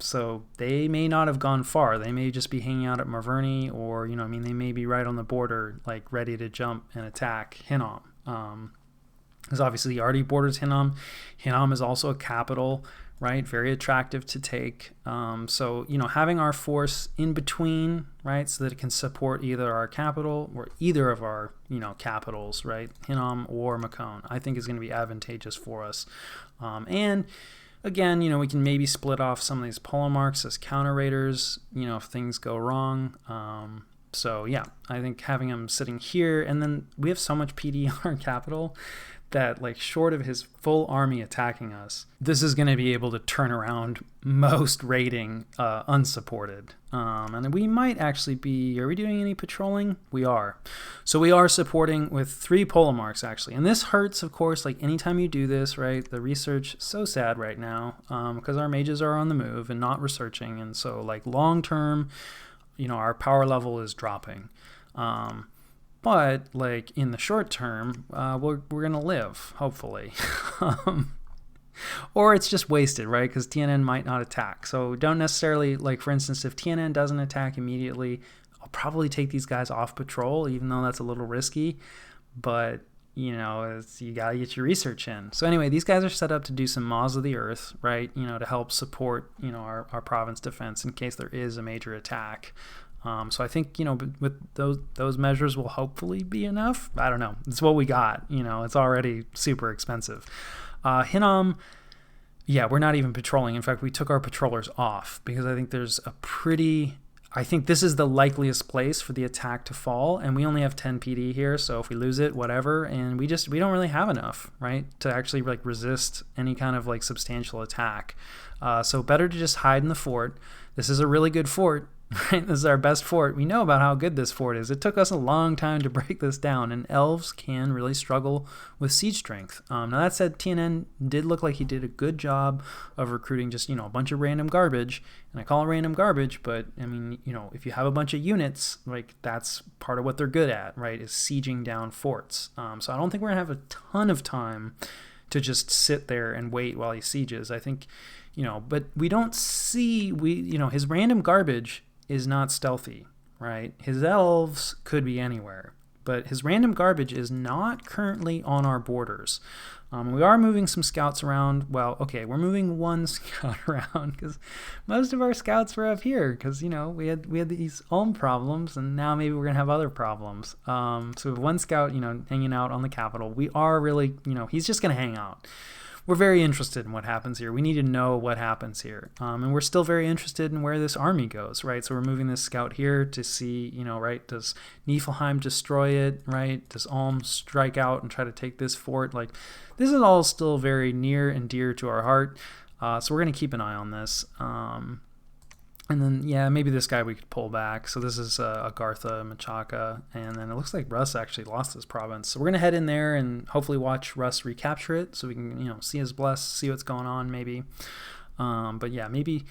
So they may not have gone far. They may just be hanging out at Marverni, or, they may be right on the border, like ready to jump and attack Hinnom. Because obviously he already borders Hinnom. Hinnom is also a capital, right? Very attractive to take. So, having our force in between, right, so that it can support either our capital or either of our, capitals, right, Hinnom or Mekone, I think is going to be advantageous for us. And again, we can maybe split off some of these polemarchs as counter raiders, if things go wrong. So yeah, I think having him sitting here, and then we have so much PD on our capital that, like, short of his full army attacking us, this is going to be able to turn around most raiding unsupported. And we might actually be, are we doing any patrolling? We are. So we are supporting with 3 polemarchs, actually. And this hurts, of course, like anytime you do this, right? The research, so sad right now, because our mages are on the move and not researching. And so, like, long term, our power level is dropping. But, like, in the short term, we're going to live, hopefully. Or it's just wasted, right? Because TNN might not attack. So don't necessarily, like, for instance, if TNN doesn't attack immediately, I'll probably take these guys off patrol, even though that's a little risky. But, you got to get your research in. So anyway, these guys are set up to do some Maws of the Earth, right? To help support, our province defense in case there is a major attack. So I think, with those measures will hopefully be enough. I don't know. It's what we got. It's already super expensive. Hinnom, yeah, we're not even patrolling. In fact, we took our patrollers off because I think I think this is the likeliest place for the attack to fall, and we only have 10 PD here, so if we lose it, whatever, and we don't really have enough, right, to actually, like, resist any kind of, like, substantial attack. So better to just hide in the fort. This is a really good fort. Right, this is our best fort. We know about how good this fort is. It took us a long time to break this down, and elves can really struggle with siege strength. Now that said, TNN did look like he did a good job of recruiting just, a bunch of random garbage, and I call it random garbage, but I mean, if you have a bunch of units, like, that's part of what they're good at, right, is sieging down forts. So I don't think we're gonna have a ton of time to just sit there and wait while he sieges. I think, but we don't see, his random garbage is not stealthy, right? His elves could be anywhere, but his random garbage is not currently on our borders. We are moving some scouts around. Well, okay, we're moving one scout around because most of our scouts were up here because, we had these Ulm problems, and now maybe we're going to have other problems. So we have one scout, hanging out on the capital. We are really, he's just going to hang out. We're very interested in what happens here. We need to know what happens here. And we're still very interested in where this army goes, right? So we're moving this scout here to see, right, does Niflheim destroy it, right? Does Ulm strike out and try to take this fort? Like, this is all still very near and dear to our heart. So we're going to keep an eye on this. And then, yeah, maybe this guy we could pull back. So this is Agartha, Machaca, and then it looks like Russ actually lost his province. So we're going to head in there and hopefully watch Russ recapture it so we can, see his bless, see what's going on maybe. But yeah, maybe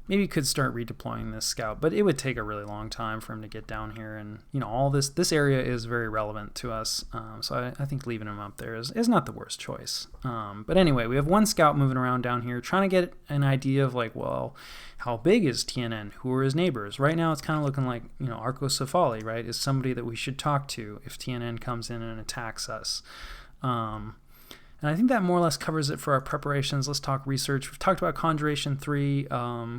maybe could start redeploying this scout, but it would take a really long time for him to get down here. And, all this area is very relevant to us. So I think leaving him up there is not the worst choice. But anyway, we have one scout moving around down here trying to get an idea of well, how big is TNN? Who are his neighbors? Right now it's kind of looking like, Arcocephali, right, is somebody that we should talk to if TNN comes in and attacks us. And I think that more or less covers it for our preparations. Let's talk research. We've talked about Conjuration 3.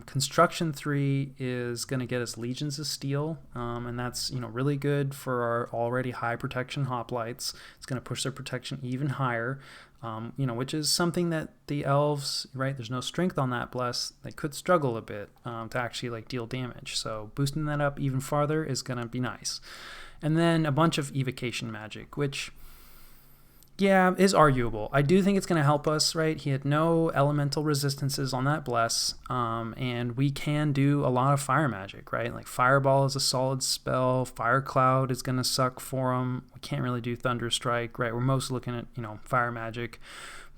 Construction 3 is going to get us Legions of Steel, and that's really good for our already high protection hoplites. It's going to push their protection even higher, which is something that the elves, right, there's no strength on that bless. They could struggle a bit to actually deal damage. So boosting that up even farther is going to be nice. And then a bunch of evocation magic, which... yeah, is arguable. I do think it's going to help us, right? He had no elemental resistances on that bless, and we can do a lot of fire magic, right? Like Fireball is a solid spell. Fire Cloud is going to suck for him. We can't really do Thunder Strike, right? We're most looking at, fire magic.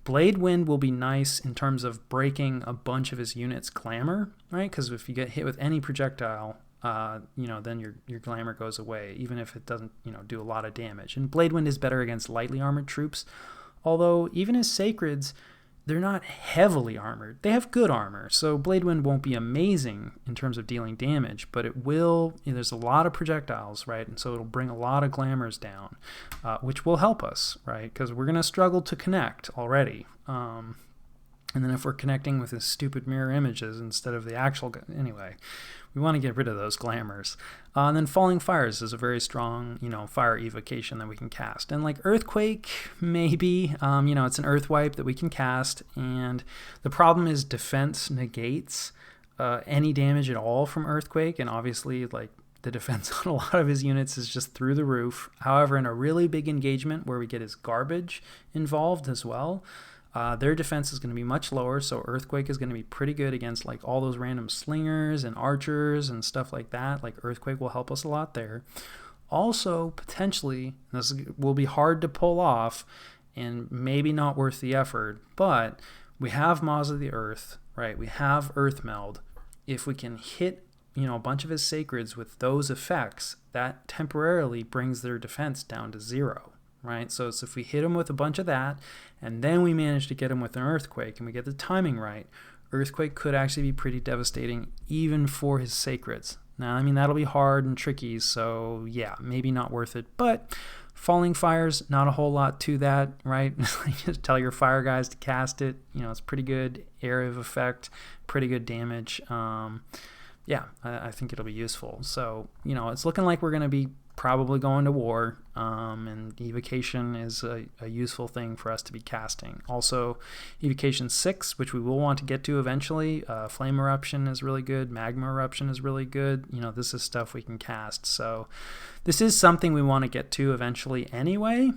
Blade Wind will be nice in terms of breaking a bunch of his units' glamour, right? Because if you get hit with any projectile... then your glamour goes away, even if it doesn't, do a lot of damage. And Blade Wind is better against lightly armored troops, although even as Sacreds, they're not heavily armored. They have good armor, so Blade Wind won't be amazing in terms of dealing damage, but it will, there's a lot of projectiles, right? And so it'll bring a lot of glamours down, which will help us, right? Because we're going to struggle to connect already. And then if we're connecting with his stupid mirror images instead of the actual... anyway, we want to get rid of those glamours. And then Falling Fires is a very strong, fire evocation that we can cast. And Earthquake, maybe. It's an Earth Wipe that we can cast. And the problem is defense negates any damage at all from Earthquake. And obviously, the defense on a lot of his units is just through the roof. However, in a really big engagement where we get his garbage involved as well... their defense is going to be much lower, so Earthquake is going to be pretty good against all those random slingers and archers and stuff like that. Earthquake will help us a lot there. Also, potentially, this will be hard to pull off and maybe not worth the effort, but we have Maws of the Earth, right? We have Earth Meld. If we can hit a bunch of his Sacreds with those effects, that temporarily brings their defense down to 0. Right, so if we hit him with a bunch of that, and then we manage to get him with an Earthquake, and we get the timing right, Earthquake could actually be pretty devastating, even for his Sacreds. Now, that'll be hard and tricky, so yeah, maybe not worth it. But Falling Fires, not a whole lot to that, right? Just tell your fire guys to cast it. It's pretty good area of effect, pretty good damage. I think it'll be useful. So, it's looking like we're going to be probably going to war, and Evocation is a useful thing for us to be casting. Also, Evocation 6, which we will want to get to eventually, Flame Eruption is really good, Magma Eruption is really good. This is stuff we can cast. So this is something we want to get to eventually anyway.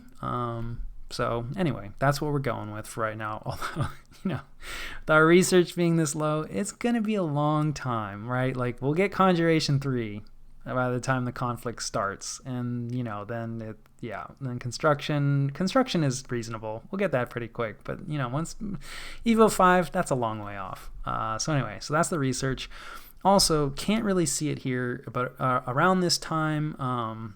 So anyway, that's what we're going with for right now. Although, with our research being this low, it's going to be a long time, right? We'll get Conjuration 3 by the time the conflict starts, and then construction is reasonable. We'll get that pretty quick, but once Evo 5, that's a long way off. So that's the research. Also, can't really see it here, but around this time, and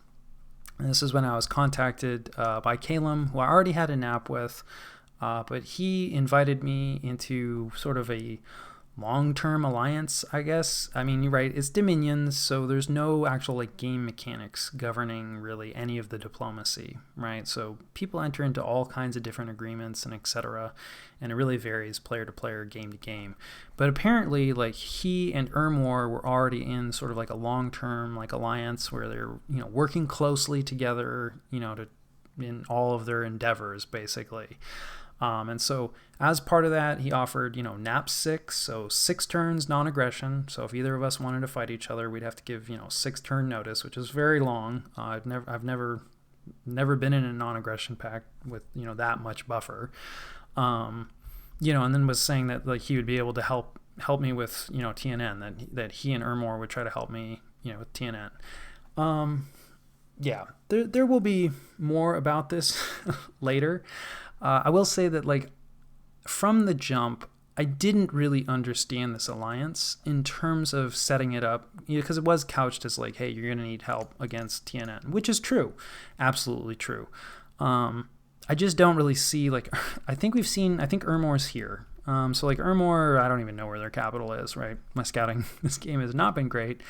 this is when I was contacted by Calum, who I already had a nap with, but he invited me into sort of a long-term alliance, I guess. You're right, it's Dominions, so there's no actual game mechanics governing really any of the diplomacy, right? So people enter into all kinds of different agreements and etc., and it really varies player to player, game to game. But apparently, he and Ermor were already in sort of a long-term alliance where they're working closely together, in all of their endeavors, basically. And so as part of that, he offered, nap 6, so 6 turns non-aggression. So if either of us wanted to fight each other, we'd have to give, 6 turn notice, which is very long. I've never been in a non-aggression pact with, that much buffer. And then was saying that he would be able to help me with, TNN, that he and Ermor would try to help me, with TNN. There will be more about this later. I will say that from the jump, I didn't really understand this alliance in terms of setting it up, because it was couched as like, hey, you're going to need help against TNN, which is true. Absolutely true. I just don't really see, like, I think Ermor's here. So like Ermor, I don't even know where their capital is, right? My scouting this game has not been great.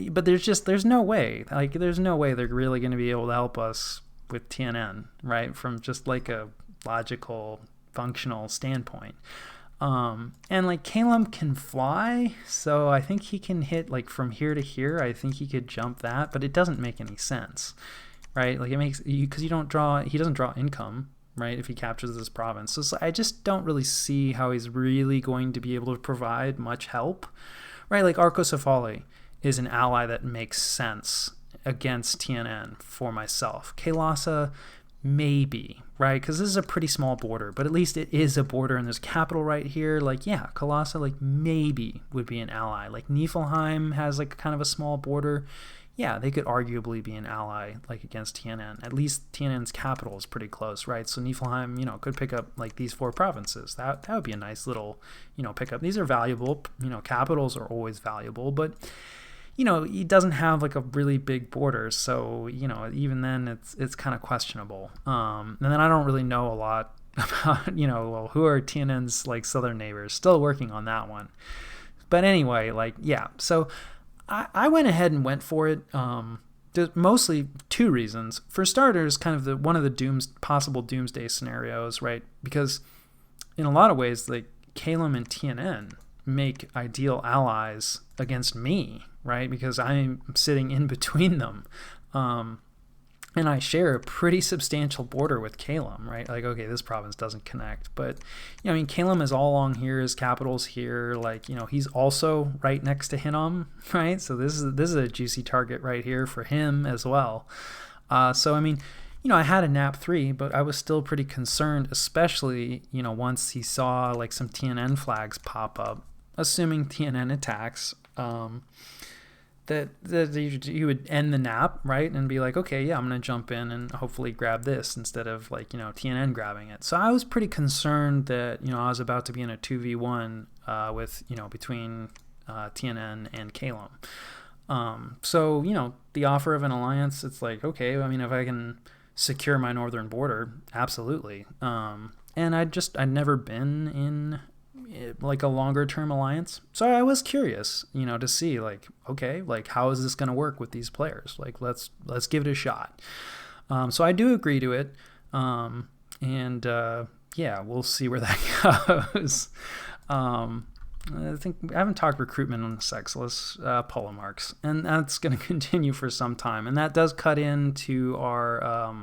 But there's no way. Like, there's no way they're really going to be able to help us with TNN, right? From just like a logical, functional standpoint. And like Calum can fly, so I think he can hit like from here to here. I think he could jump that, but it doesn't make any sense, right? Like, it makes because he doesn't draw income, right? If he captures this province, so I just don't really see how he's really going to be able to provide much help, right? Like Arcocephali is an ally that makes sense against TNN for myself. Kailasa, maybe, right? Because this is a pretty small border, but at least it is a border and there's capital right here. Like, yeah, Kailasa, like, maybe would be an ally. Like, Niflheim has like kind of a small border. Yeah, they could arguably be an ally, like, against TNN. At least TNN's capital is pretty close, right? So Niflheim, could pick up like these 4 provinces. That would be a nice little, pickup. These are valuable. Capitals are always valuable, but he doesn't have like a really big border, so even then it's kind of questionable. And then I don't really know a lot about who are TNN's like southern neighbors. Still working on that one. But anyway, like, yeah. So I went ahead and went for it. There's mostly 2 reasons. For starters, kind of one of the possible doomsday scenarios, right? Because in a lot of ways, like, Calum and TNN make ideal allies against me, right? Because I'm sitting in between them. And I share a pretty substantial border with Calum, right? Like, okay, this province doesn't connect, but, Calum is all along here, his capital's here, like, he's also right next to Hinnom, right? So this is a juicy target right here for him as well. So, I had a nap 3, but I was still pretty concerned, especially, once he saw like some TNN flags pop up, assuming TNN attacks, that you would end the nap, right, and be like, okay, yeah, I'm going to jump in and hopefully grab this instead of like, TNN grabbing it. So I was pretty concerned that, I was about to be in a 2v1 with, between TNN and Calum. So, the offer of an alliance, it's like, okay, if I can secure my northern border, absolutely. And I'd never been in like a longer term alliance, so I was curious, to see like, okay, like, how is this going to work with these players? Like, let's give it a shot. So I do agree to it, and yeah, we'll see where that goes. I think I haven't talked recruitment on the sexless polemarchs, and that's going to continue for some time, and that does cut into our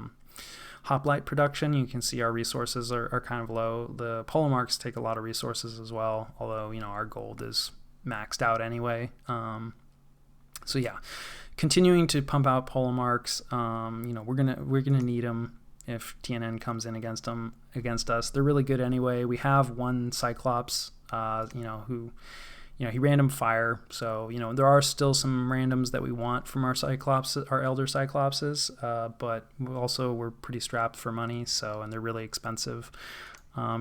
hoplite production. You can see our resources are kind of low. The polemarchs take a lot of resources as well, although our gold is maxed out anyway. So yeah, continuing to pump out polemarchs. We're gonna need them if TNN comes in against us. They're really good anyway. We have one Cyclops, who he random fire, so there are still some randoms that we want from our Cyclops, our Elder Cyclopses, but we're pretty strapped for money, and they're really expensive.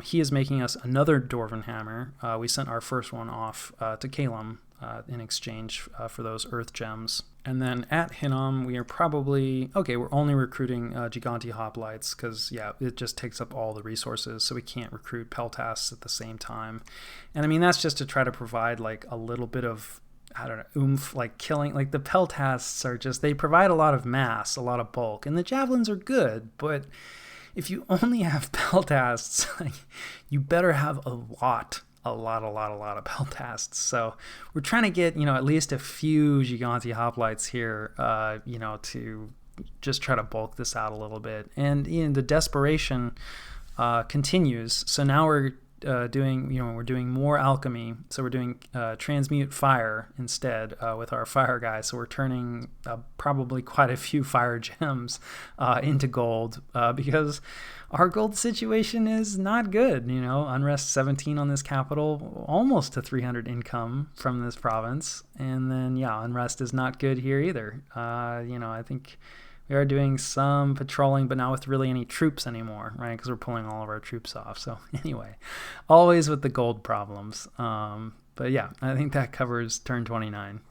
He is making us another Dwarven Hammer. We sent our first one off to Calum in exchange for those Earth Gems. And then at Hinnom, we are we're only recruiting Giganti Hoplites because, yeah, it just takes up all the resources, so we can't recruit Peltasts at the same time. And that's just to try to provide like a little bit of, I don't know, oomph, like killing. Like, the Peltasts are they provide a lot of mass, a lot of bulk, and the Javelins are good, but if you only have Peltasts, like, you better have a lot of Peltasts. So we're trying to get, at least a few Giganti Hoplites here, to just try to bulk this out a little bit. And the desperation continues. So now we're doing more alchemy. So we're doing transmute fire instead with our fire guy. So we're turning probably quite a few fire gems into gold because our gold situation is not good. Unrest 17 on this capital, almost to 300 income from this province. And then, yeah, unrest is not good here either. I think We are doing some patrolling, but not with really any troops anymore, right? Because we're pulling all of our troops off. So anyway, always with the gold problems. But yeah, I think that covers turn 29.